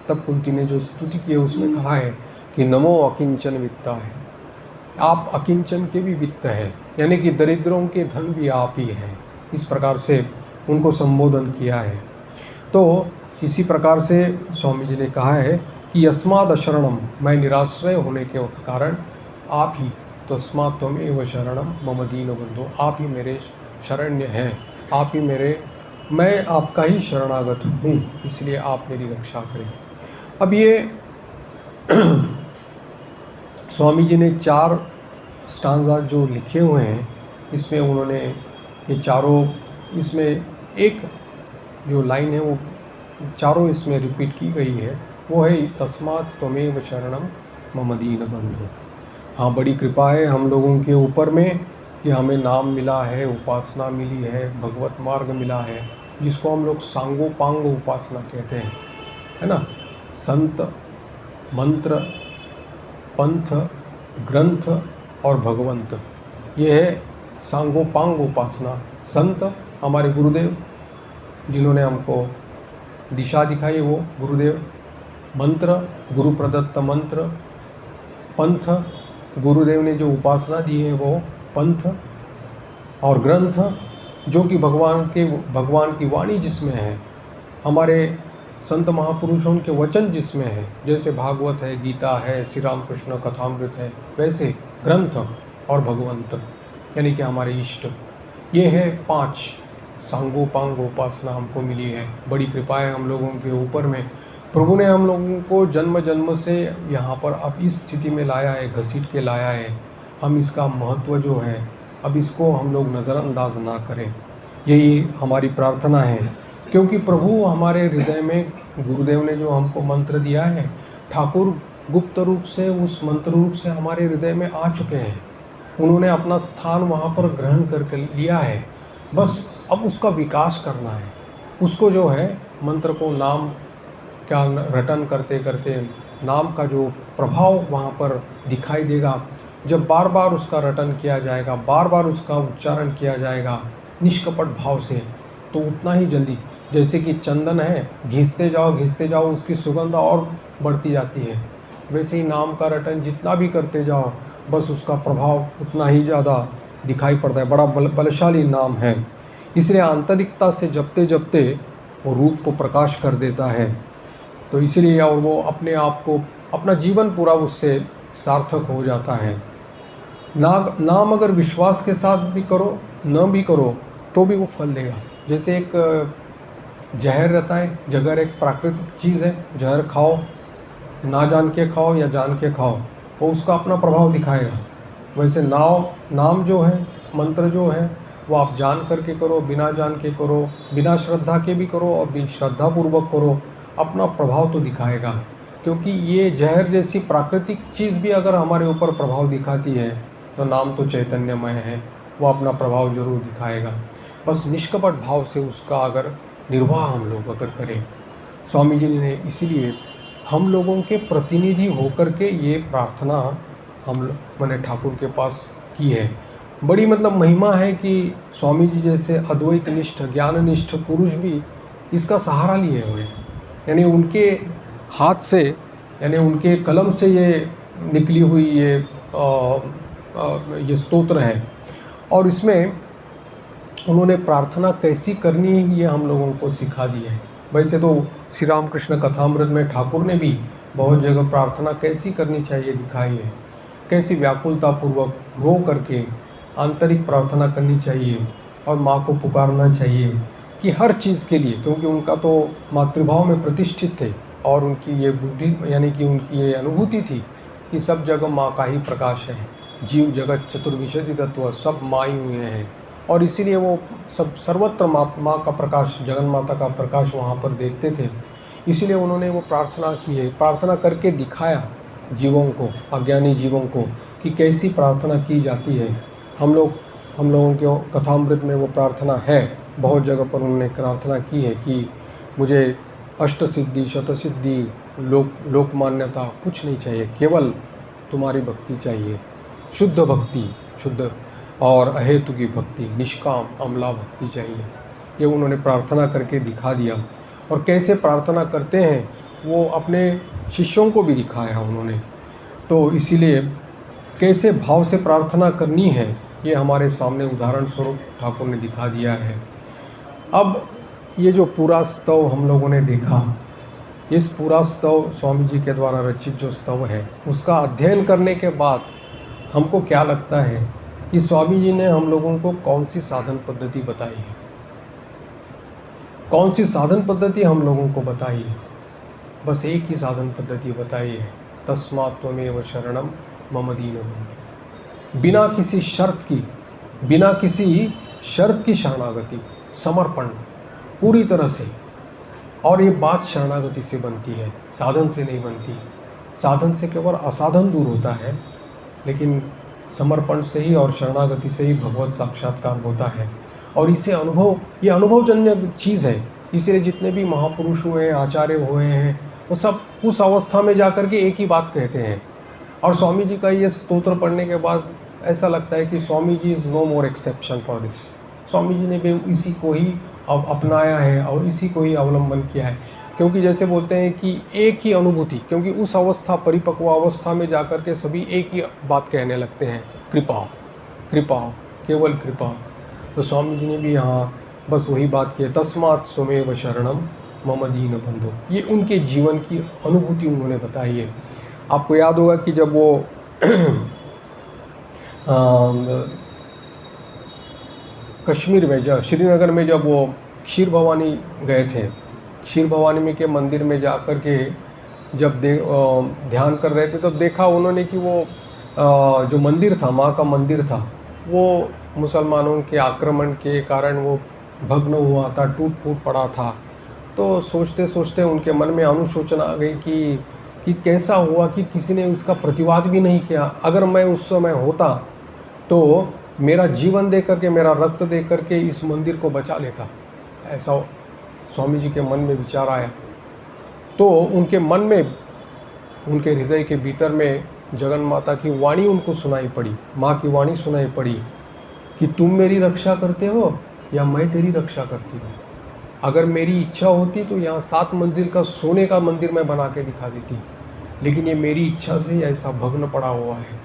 तब कुंती ने जो स्तुति की है उसमें कहा है कि नमो अकिंचन वित्ताय, आप अकिंचन के भी वित्त हैं, यानी कि दरिद्रों के धन भी आप ही हैं। इस प्रकार से उनको संबोधन किया है। तो इसी प्रकार से स्वामी जी ने कहा है कि यस्माद अशरणम, मैं निराश्रय होने के कारण आप ही, तस्मात् त्वमेव शरणम मम दीन बंधो, आप ही मेरे शरण्य हैं, आप ही मेरे, मैं आपका ही शरणागत हूँ, इसलिए आप मेरी रक्षा करें। अब ये स्वामी जी ने 4 स्टांजा जो लिखे हुए हैं, इसमें उन्होंने ये चारों, इसमें एक जो लाइन है वो चारों इसमें रिपीट की गई है, वो है तस्मात् त्वमेव शरणम मम दीन बंधु। हाँ, बड़ी कृपा है हम लोगों के ऊपर में कि हमें नाम मिला है, उपासना मिली है, भगवत मार्ग मिला है, जिसको हम लोग सांगोपांग उपासना कहते हैं, है ना। संत, मंत्र, पंथ, ग्रंथ और भगवंत, ये है सांगोपांग उपासना। संत हमारे गुरुदेव जिन्होंने हमको दिशा दिखाई, वो गुरुदेव। मंत्र, गुरु प्रदत्त मंत्र। पंथ, गुरुदेव ने जो उपासना दी है वो पंथ। और ग्रंथ, जो कि भगवान की वाणी जिसमें है, हमारे संत महापुरुषों के वचन जिसमें है, जैसे भागवत है, गीता है, श्री रामकृष्ण कथामृत है, वैसे ग्रंथ और भगवंत यानी कि हमारे इष्ट, ये है 5 सांगोपांग उपासना हमको मिली है। बड़ी कृपा है हम लोगों के ऊपर में। प्रभु ने हम लोगों को जन्म जन्म से यहाँ पर अब इस स्थिति में लाया है, घसीट के लाया है। हम इसका महत्व जो है, अब इसको हम लोग नज़रअंदाज ना करें, यही हमारी प्रार्थना है। क्योंकि प्रभु हमारे हृदय में, गुरुदेव ने जो हमको मंत्र दिया है, ठाकुर गुप्त रूप से उस मंत्र रूप से हमारे हृदय में आ चुके हैं। उन्होंने अपना स्थान वहाँ पर ग्रहण करके लिया है, बस अब उसका विकास करना है। उसको जो है मंत्र को नाम का रटन करते करते नाम का जो प्रभाव वहाँ पर दिखाई देगा, जब बार बार उसका रटन किया जाएगा, बार बार उसका उच्चारण किया जाएगा निष्कपट भाव से, तो उतना ही जल्दी, जैसे कि चंदन है, घिसते जाओ उसकी सुगंध और बढ़ती जाती है, वैसे ही नाम का रटन जितना भी करते जाओ, बस उसका प्रभाव उतना ही ज़्यादा दिखाई पड़ता है। बड़ा बलशाली नाम है, इसलिए आंतरिकता से जपते जपते वो रूप को प्रकाश कर देता है। तो इसलिए, और वो अपने आप को, अपना जीवन पूरा उससे सार्थक हो जाता है। नाम अगर विश्वास के साथ भी करो, न भी करो, तो भी वो फल देगा। जैसे एक जहर रहता है, जहर एक प्राकृतिक चीज़ है, जहर खाओ, ना जान के खाओ या जान के खाओ, वो उसका अपना प्रभाव दिखाएगा। वैसे नाम जो है, मंत्र जो है, वो आप जान करके करो, बिना जान के करो, बिना श्रद्धा के भी करो और भी श्रद्धापूर्वक करो, अपना प्रभाव तो दिखाएगा। क्योंकि ये जहर जैसी प्राकृतिक चीज़ भी अगर हमारे ऊपर प्रभाव दिखाती है, तो नाम तो चैतन्यमय है, वो अपना प्रभाव जरूर दिखाएगा। बस निष्कपट भाव से उसका अगर निर्वाह हम लोग अगर करें। स्वामी जी ने इसीलिए हम लोगों के प्रतिनिधि होकर के ये प्रार्थना मैंने ठाकुर के पास की है। बड़ी मतलब महिमा है कि स्वामी जी जैसे अद्वैत निष्ठ, ज्ञान निष्ठ पुरुष भी इसका सहारा लिए हुए, यानी उनके हाथ से, यानी उनके कलम से ये निकली हुई ये स्तोत्र है। और इसमें उन्होंने प्रार्थना कैसी करनी है ये हम लोगों को सिखा दी है। वैसे तो श्री रामकृष्ण कथामृत में ठाकुर ने भी बहुत जगह प्रार्थना कैसी करनी चाहिए दिखाई है, कैसी व्याकुलतापूर्वक रो करके आंतरिक प्रार्थना करनी चाहिए और माँ को पुकारना चाहिए कि हर चीज़ के लिए, क्योंकि उनका तो मातृभाव में प्रतिष्ठित थे, और उनकी ये बुद्धि यानी कि उनकी ये अनुभूति थी कि सब जगह माँ का ही प्रकाश है, जीव जगत चतुर्विंशति तत्व सब माँ ही हुए हैं, और इसीलिए वो सब सर्वत्र माँ का प्रकाश, जगन माता का प्रकाश वहाँ पर देखते थे। इसीलिए उन्होंने वो प्रार्थना की है, प्रार्थना करके दिखाया जीवों को, अज्ञानी जीवों को, कि कैसी प्रार्थना की जाती है। हम लोगों के कथामृत में वो प्रार्थना है, बहुत जगह पर उन्होंने प्रार्थना की है कि मुझे अष्ट सिद्धि, शतसिद्धि, लोक मान्यता कुछ नहीं चाहिए, केवल तुम्हारी भक्ति चाहिए, शुद्ध भक्ति, शुद्ध और अहेतु की भक्ति, निष्काम अमला भक्ति चाहिए। ये उन्होंने प्रार्थना करके दिखा दिया। और कैसे प्रार्थना करते हैं वो अपने शिष्यों को भी दिखाया उन्होंने। तो इसीलिए कैसे भाव से प्रार्थना करनी है ये हमारे सामने उदाहरण स्वरूप ठाकुर ने दिखा दिया है। अब ये जो पूरा स्तव हम लोगों ने देखा, इस पूरा स्तव स्वामी जी के द्वारा रचित जो स्तव है, उसका अध्ययन करने के बाद हमको क्या लगता है कि स्वामी जी ने हम लोगों को कौन सी साधन पद्धति बताई है, कौन सी साधन पद्धति हम लोगों को बताई है। बस एक ही साधन पद्धति बताई है, तस्मात् त्वमेव शरणम मम दीनबन्धो। बिना किसी शर्त की शरणागति, समर्पण पूरी तरह से। और ये बात शरणागति से बनती है, साधन से नहीं बनती। साधन से केवल असाधन दूर होता है, लेकिन समर्पण से ही और शरणागति से ही भगवत साक्षात्कार होता है। और इसे ये अनुभवजन्य चीज़ है। इसलिए जितने भी महापुरुष हुए, आचार्य हुए हैं, वो सब उस अवस्था में जाकर के एक ही बात कहते हैं। और स्वामी जी का ये स्तोत्र पढ़ने के बाद ऐसा लगता है कि स्वामी जी is no more exception for this. स्वामी जी ने भी इसी को ही अब अपनाया है और इसी को ही अवलंबन किया है। क्योंकि जैसे बोलते हैं कि एक ही अनुभूति, क्योंकि उस अवस्था, परिपक्व अवस्था में जाकर के सभी एक ही बात कहने लगते हैं, कृपा, कृपा, केवल कृपा। तो स्वामी जी ने भी यहाँ बस वही बात की है, तस्मात् त्वमेव शरणम मम दीनबन्धो। ये उनके जीवन की अनुभूति उन्होंने बताई है। आपको याद होगा कि जब वो कश्मीर में, श्रीनगर में जब वो क्षीर भवानी गए थे, क्षीर भवानी में के मंदिर में जा कर के जब ध्यान कर रहे थे, तब देखा उन्होंने कि वो जो मंदिर था, माँ का मंदिर था, वो मुसलमानों के आक्रमण के कारण वो भग्न हुआ था, टूट फूट पड़ा था। तो सोचते सोचते उनके मन में अनुशोचना आ गई कि कैसा हुआ कि किसी ने इसका प्रतिवाद भी नहीं किया। अगर मैं उस समय होता तो मेरा जीवन दे करके, मेरा रक्त दे करके इस मंदिर को बचा लेता। ऐसा स्वामी जी के मन में विचार आया। तो उनके मन में, उनके हृदय के भीतर में जगन माता की वाणी उनको सुनाई पड़ी, माँ की वाणी सुनाई पड़ी कि तुम मेरी रक्षा करते हो या मैं तेरी रक्षा करती हूँ। अगर मेरी इच्छा होती तो यहाँ 7 मंजिल का सोने का मंदिर मैं बना के दिखा देती, लेकिन ये मेरी इच्छा से ऐसा भग्न पड़ा हुआ है।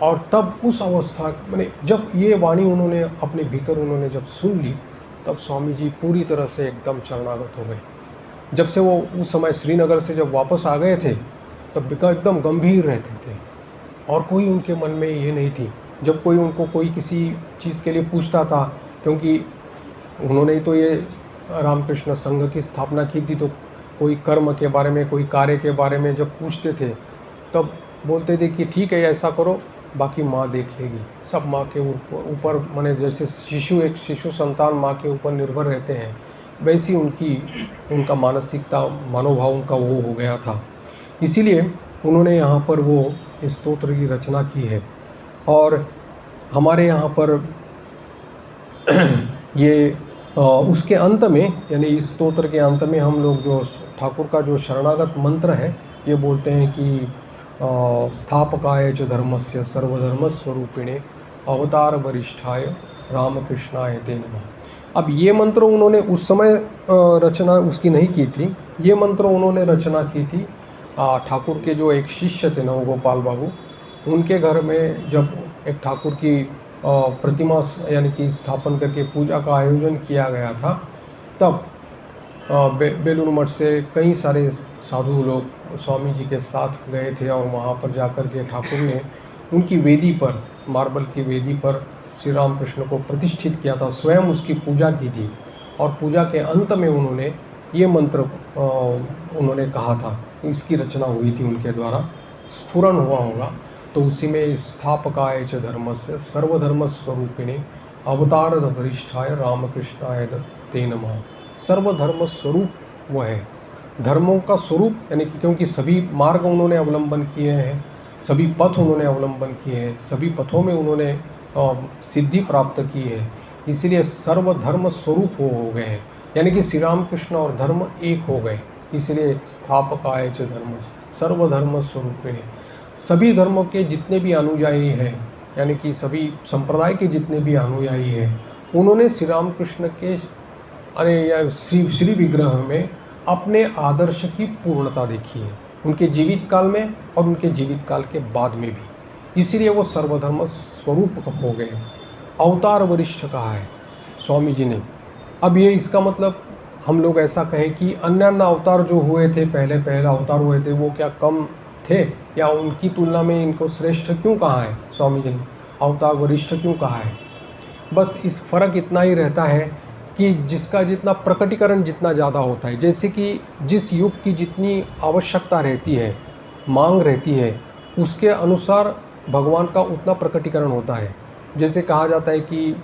और तब उस अवस्था, मैंने जब ये वाणी उन्होंने अपने भीतर उन्होंने जब सुन ली, तब स्वामी जी पूरी तरह से एकदम शरणागत हो गए। जब से वो उस समय श्रीनगर से जब वापस आ गए थे, तब एकदम गंभीर रहते थे और कोई उनके मन में ये नहीं थी। जब कोई उनको कोई किसी चीज़ के लिए पूछता था, क्योंकि उन्होंने तो ये रामकृष्ण संघ की स्थापना की थी, तो कोई कर्म के बारे में, कोई कार्य के बारे में जब पूछते थे, तब बोलते थे कि ठीक है, ऐसा करो, बाकी माँ देख लेगी। सब माँ के ऊपर, माने जैसे एक शिशु संतान माँ के ऊपर निर्भर रहते हैं, वैसी उनका मानसिकता, मनोभाव उनका वो हो गया था। इसीलिए उन्होंने यहाँ पर वो इस स्तोत्र की रचना की है। और हमारे यहाँ पर ये उसके अंत में, यानी इस स्तोत्र के अंत में हम लोग जो ठाकुर का जो शरणागत मंत्र है, ये बोलते हैं कि स्थापकाय च धर्मस्य सर्वधर्मस्वरूपिणे अवतार वरिष्ठाय रामकृष्णाय ते नमः। अब ये मंत्र उन्होंने उस समय रचना उसकी नहीं की थी, ये मंत्र उन्होंने रचना की थी ठाकुर के जो एक शिष्य थे नवगोपाल बाबू, उनके घर में जब एक ठाकुर की प्रतिमा यानी कि स्थापन करके पूजा का आयोजन किया गया था, तब बेलूर मठ से कई सारे साधु लोग स्वामी जी के साथ गए थे और वहाँ पर जाकर के ठाकुर ने उनकी वेदी पर, मार्बल की वेदी पर श्री रामकृष्ण को प्रतिष्ठित किया था, स्वयं उसकी पूजा की थी। और पूजा के अंत में उन्होंने ये मंत्र उन्होंने कहा था, इसकी रचना हुई थी उनके द्वारा, स्फुरन हुआ होगा। तो उसी में स्थापकाय च धर्मस्य सर्वधर्म स्वरूपिणे अवतार वरिष्ठाय रामकृष्णाय ते नमः। सर्वधर्म स्वरूप वो है, धर्मों का स्वरूप, यानी कि क्योंकि सभी मार्ग उन्होंने अवलंबन किए हैं, सभी पथ उन्होंने अवलंबन किए हैं, सभी पथों में उन्होंने सिद्धि प्राप्त की है, इसलिए सर्वधर्म स्वरूप हो गए हैं, यानी कि श्री राम कृष्ण और धर्म एक हो गए। इसलिए स्थापकाय च धर्म सर्वधर्म स्वरूपिणे, सभी धर्मों के जितने भी अनुयायी हैं, यानी कि सभी संप्रदाय के जितने भी अनुयायी हैं, उन्होंने श्री राम कृष्ण के या श्री विग्रह में अपने आदर्श की पूर्णता देखी है, उनके जीवित काल में और उनके जीवित काल के बाद में भी। इसीलिए वो सर्वधर्म स्वरूप हो गए। अवतार वरिष्ठ कहा है स्वामी जी ने। अब ये इसका मतलब हम लोग ऐसा कहें कि अन्य अवतार जो हुए थे, पहला अवतार हुए थे, वो क्या कम थे या उनकी तुलना में इनको श्रेष्ठ क्यों कहा है स्वामी जी ने, अवतार वरिष्ठ क्यों कहा है? बस इस फ़र्क इतना ही रहता है कि जिसका जितना प्रकटीकरण जितना ज़्यादा होता है, जैसे कि जिस युग की जितनी आवश्यकता रहती है, मांग रहती है, उसके अनुसार भगवान का उतना प्रकटीकरण होता है। जैसे कहा जाता है कि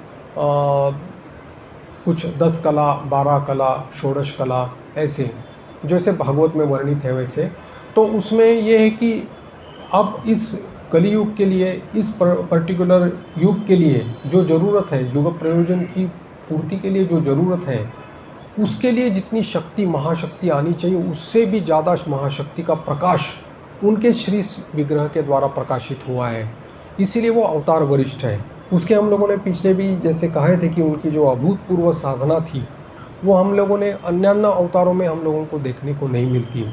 कुछ 10 कला, 12 कला, षोडश कला, ऐसे जैसे भागवत में वर्णित है वैसे। तो उसमें ये है कि अब इस कलियुग के लिए, इस पर्टिकुलर युग के लिए जो ज़रूरत है, युग प्रयोजन की पूर्ति के लिए जो ज़रूरत है, उसके लिए जितनी शक्ति, महाशक्ति आनी चाहिए, उससे भी ज़्यादा महाशक्ति का प्रकाश उनके श्री विग्रह के द्वारा प्रकाशित हुआ है। इसीलिए वो अवतार वरिष्ठ है। उसके हम लोगों ने पिछले भी जैसे कहे थे कि उनकी जो अभूतपूर्व साधना थी, वो हम लोगों ने अन्य अवतारों में हम लोगों को देखने को नहीं मिलती।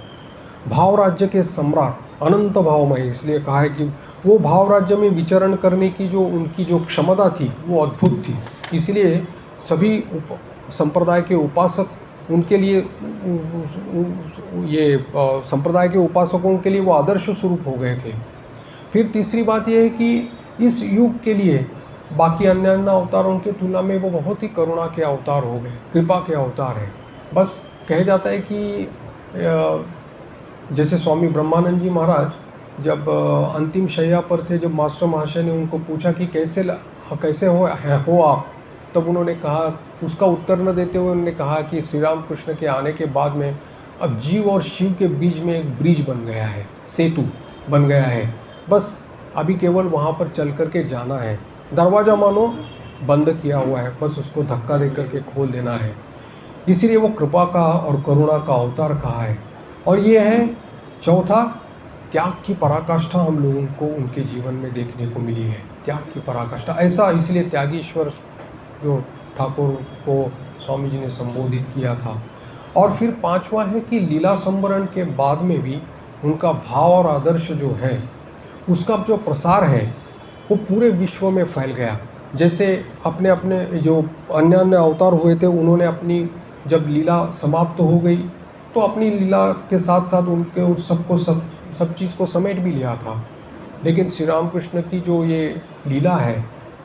भाव राज्य के सम्राट, अनंत भावमय, इसलिए कहा है कि वो भाव राज्य में विचरण करने की जो उनकी जो क्षमता थी वो अद्भुत थी। इसलिए सभी संप्रदाय के उपासक उनके लिए, ये संप्रदाय के उपासकों के लिए वो आदर्श स्वरूप हो गए थे। फिर तीसरी बात यह है कि इस युग के लिए बाकी अन्य अवतारों की तुलना में वो बहुत ही करुणा के अवतार हो गए, कृपा के अवतार हैं। बस कहा जाता है कि जैसे स्वामी ब्रह्मानंद जी महाराज जब अंतिम शैया पर थे, जब मास्टर महाशय ने उनको पूछा कि कैसे हो आप, तब उन्होंने कहा, उसका उत्तर न देते हुए उन्होंने कहा कि श्री राम कृष्ण के आने के बाद में अब जीव और शिव के बीच में एक ब्रिज बन गया है, सेतु बन गया है। बस अभी केवल वहाँ पर चल कर के जाना है, दरवाज़ा मानो बंद किया हुआ है, बस उसको धक्का दे करके खोल देना है। इसीलिए वो कृपा का और करुणा का अवतार कहा है। और ये है चौथा, त्याग की पराकाष्ठा हम लोगों को उनके जीवन में देखने को मिली है, त्याग की पराकाष्ठा। ऐसा इसलिए त्यागीश्वर जो ठाकुर को स्वामी जी ने संबोधित किया था। और फिर पांचवा है कि लीला संवरण के बाद में भी उनका भाव और आदर्श जो है, उसका जो प्रसार है वो पूरे विश्व में फैल गया। जैसे अपने अपने जो अन्य अवतार हुए थे, उन्होंने अपनी जब लीला समाप्त हो गई तो अपनी लीला के साथ साथ उनके उस सब चीज़ को समेट भी लिया था। लेकिन श्री राम कृष्ण की जो ये लीला है,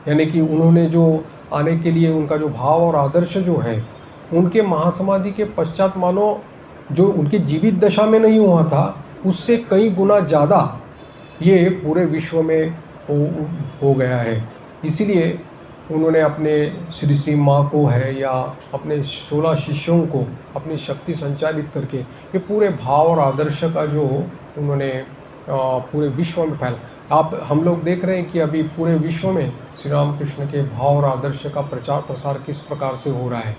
यानी कि उन्होंने जो आने के लिए उनका जो भाव और आदर्श जो है, उनके महासमाधि के पश्चात मानो जो उनकी जीवित दशा में नहीं हुआ था, उससे कई गुना ज़्यादा ये पूरे विश्व में हो गया है। इसीलिए उन्होंने अपने श्री माँ को है या अपने 16 शिष्यों को अपनी शक्ति संचालित करके ये पूरे भाव और आदर्श का जो उन्होंने पूरे विश्व में फैला। हम लोग देख रहे हैं कि अभी पूरे विश्व में श्री राम कृष्ण के भाव और आदर्श का प्रचार प्रसार किस प्रकार से हो रहा है।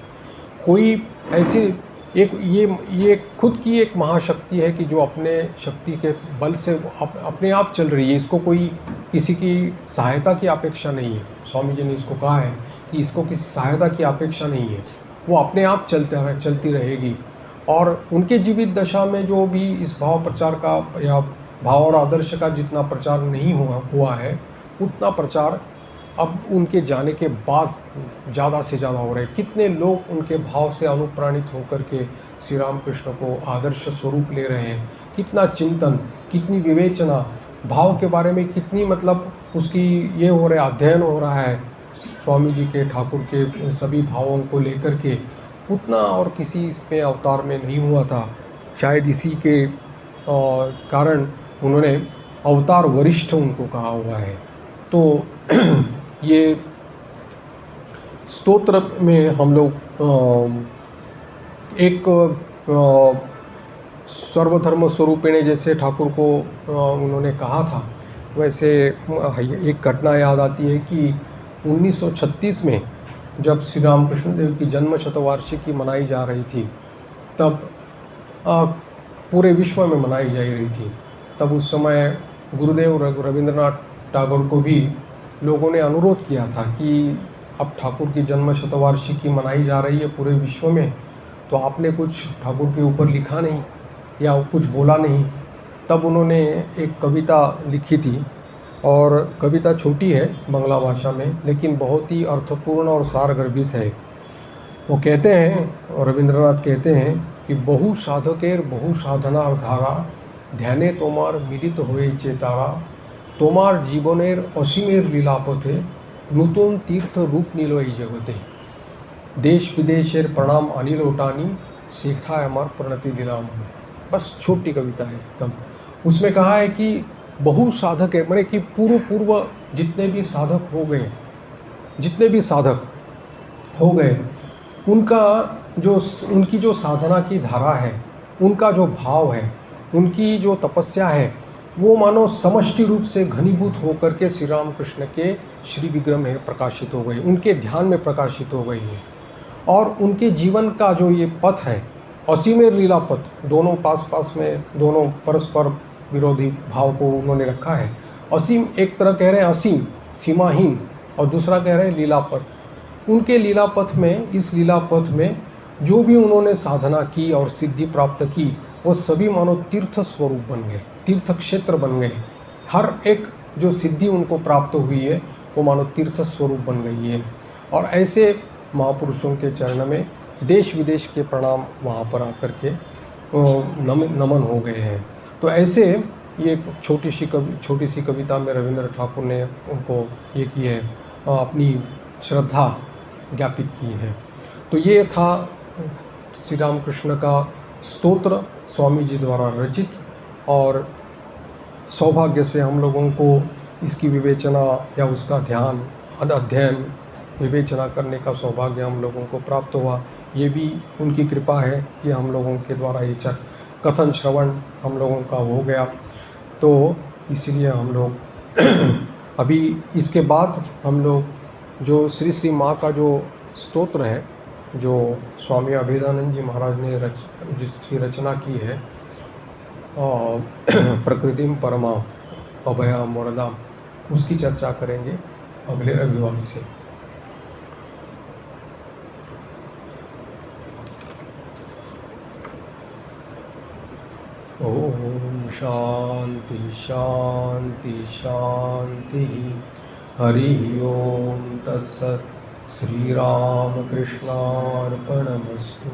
कोई ऐसी ये खुद की एक महाशक्ति है कि जो अपने शक्ति के बल से अपने आप चल रही है। इसको कोई किसी की सहायता की अपेक्षा नहीं है। स्वामी जी ने इसको कहा है कि इसको किसी सहायता की अपेक्षा नहीं है, वो अपने आप चलती रहेगी। और उनके जीवित दशा में जो भी इस भाव प्रचार का या भाव और आदर्श का जितना प्रचार नहीं हुआ है, उतना प्रचार अब उनके जाने के बाद ज़्यादा से ज़्यादा हो रहे हैं। कितने लोग उनके भाव से अनुप्राणित होकर के श्री राम कृष्ण को आदर्श स्वरूप ले रहे हैं। कितना चिंतन, कितनी विवेचना, भाव के बारे में कितनी मतलब उसकी ये हो रहा है, अध्ययन हो रहा है स्वामी जी के, ठाकुर के सभी भावों को लेकर के। उतना और किसी इसमें अवतार में नहीं हुआ था। शायद इसी के कारण उन्होंने अवतार वरिष्ठ उनको कहा हुआ है। तो ये स्तोत्र में हम लोग एक सर्वधर्म स्वरूपिणी जैसे ठाकुर को उन्होंने कहा था, वैसे एक घटना याद आती है कि 1936 में जब श्री रामकृष्ण देव की जन्म शतवार्षिकी मनाई जा रही थी, तब पूरे विश्व में मनाई जा रही थी। तब उस समय गुरुदेव रविंद्रनाथ टैगोर को भी लोगों ने अनुरोध किया था कि अब ठाकुर की जन्म शतवार्षिकी मनाई जा रही है पूरे विश्व में, तो आपने कुछ ठाकुर के ऊपर लिखा नहीं या कुछ बोला नहीं। तब उन्होंने एक कविता लिखी थी, और कविता छोटी है बांग्ला भाषा में, लेकिन बहुत ही अर्थपूर्ण और सारगर्भित है। वो कहते हैं, रविंद्रनाथ कहते हैं कि बहु साधकेर बहु साधनार धारा ध्याने तोमार मिलित हुए चेतारा तोमार जीवनेर असीमेर लीलापथे नूतन तीर्थ रूप नीलो এই जगते देश विदेशेर प्रणाम अनिल ओटानी सीखा अमर प्रणति दिलाम। बस छोटी कविता है एकदम। उसमें कहा है कि बहु साधक है, मैंने कि पूर्व जितने भी साधक हो गए, जितने भी साधक हो गए, उनकी जो साधना की धारा है, उनका जो भाव है, उनकी जो तपस्या है, वो मानो समष्टि रूप से घनीभूत होकर के श्री रामकृष्ण के श्री विग्रह में प्रकाशित हो गई, उनके ध्यान में प्रकाशित हो गई है। और उनके जीवन का जो ये पथ है, असीमेर लीला पथ, दोनों पास पास में, दोनों परस्पर विरोधी भाव को उन्होंने रखा है। असीम एक तरह कह रहे हैं असीम, सीमाहीन, और दूसरा कह रहे हैं लीलापथ। उनके लीलापथ में, इस लीलापथ में जो भी उन्होंने साधना की और सिद्धि प्राप्त की, वो सभी मानो तीर्थ स्वरूप बन गए, तीर्थ क्षेत्र बन गए। हर एक जो सिद्धि उनको प्राप्त हुई है वो मानो तीर्थ स्वरूप बन गई है। और ऐसे महापुरुषों के चरण में देश विदेश के प्रणाम वहाँ पर आकर के नमन हो गए हैं। तो ऐसे ये छोटी सी कविता में रविंद्र ठाकुर ने उनको ये की है, अपनी श्रद्धा ज्ञापित की है। तो ये था श्री रामकृष्ण का स्तोत्र, स्वामी जी द्वारा रचित, और सौभाग्य से हम लोगों को इसकी विवेचना या उसका ध्यान, अध्ययन, विवेचना करने का सौभाग्य हम लोगों को प्राप्त हुआ। ये भी उनकी कृपा है कि हम लोगों के द्वारा ये कथन श्रवण हम लोगों का हो गया। तो इसलिए हम लोग अभी इसके बाद हम लोग जो श्री श्री माँ का जो स्तोत्र है, जो स्वामी अभेदानंद जी महाराज ने जिसकी रचना की है, प्रकृतिम परमा अभया मोरदा, उसकी चर्चा करेंगे अगले रविवार से। ओम शांति शांति शांति। हरि ओम तत्सत्। श्री राम कृष्णार्पणमस्तु।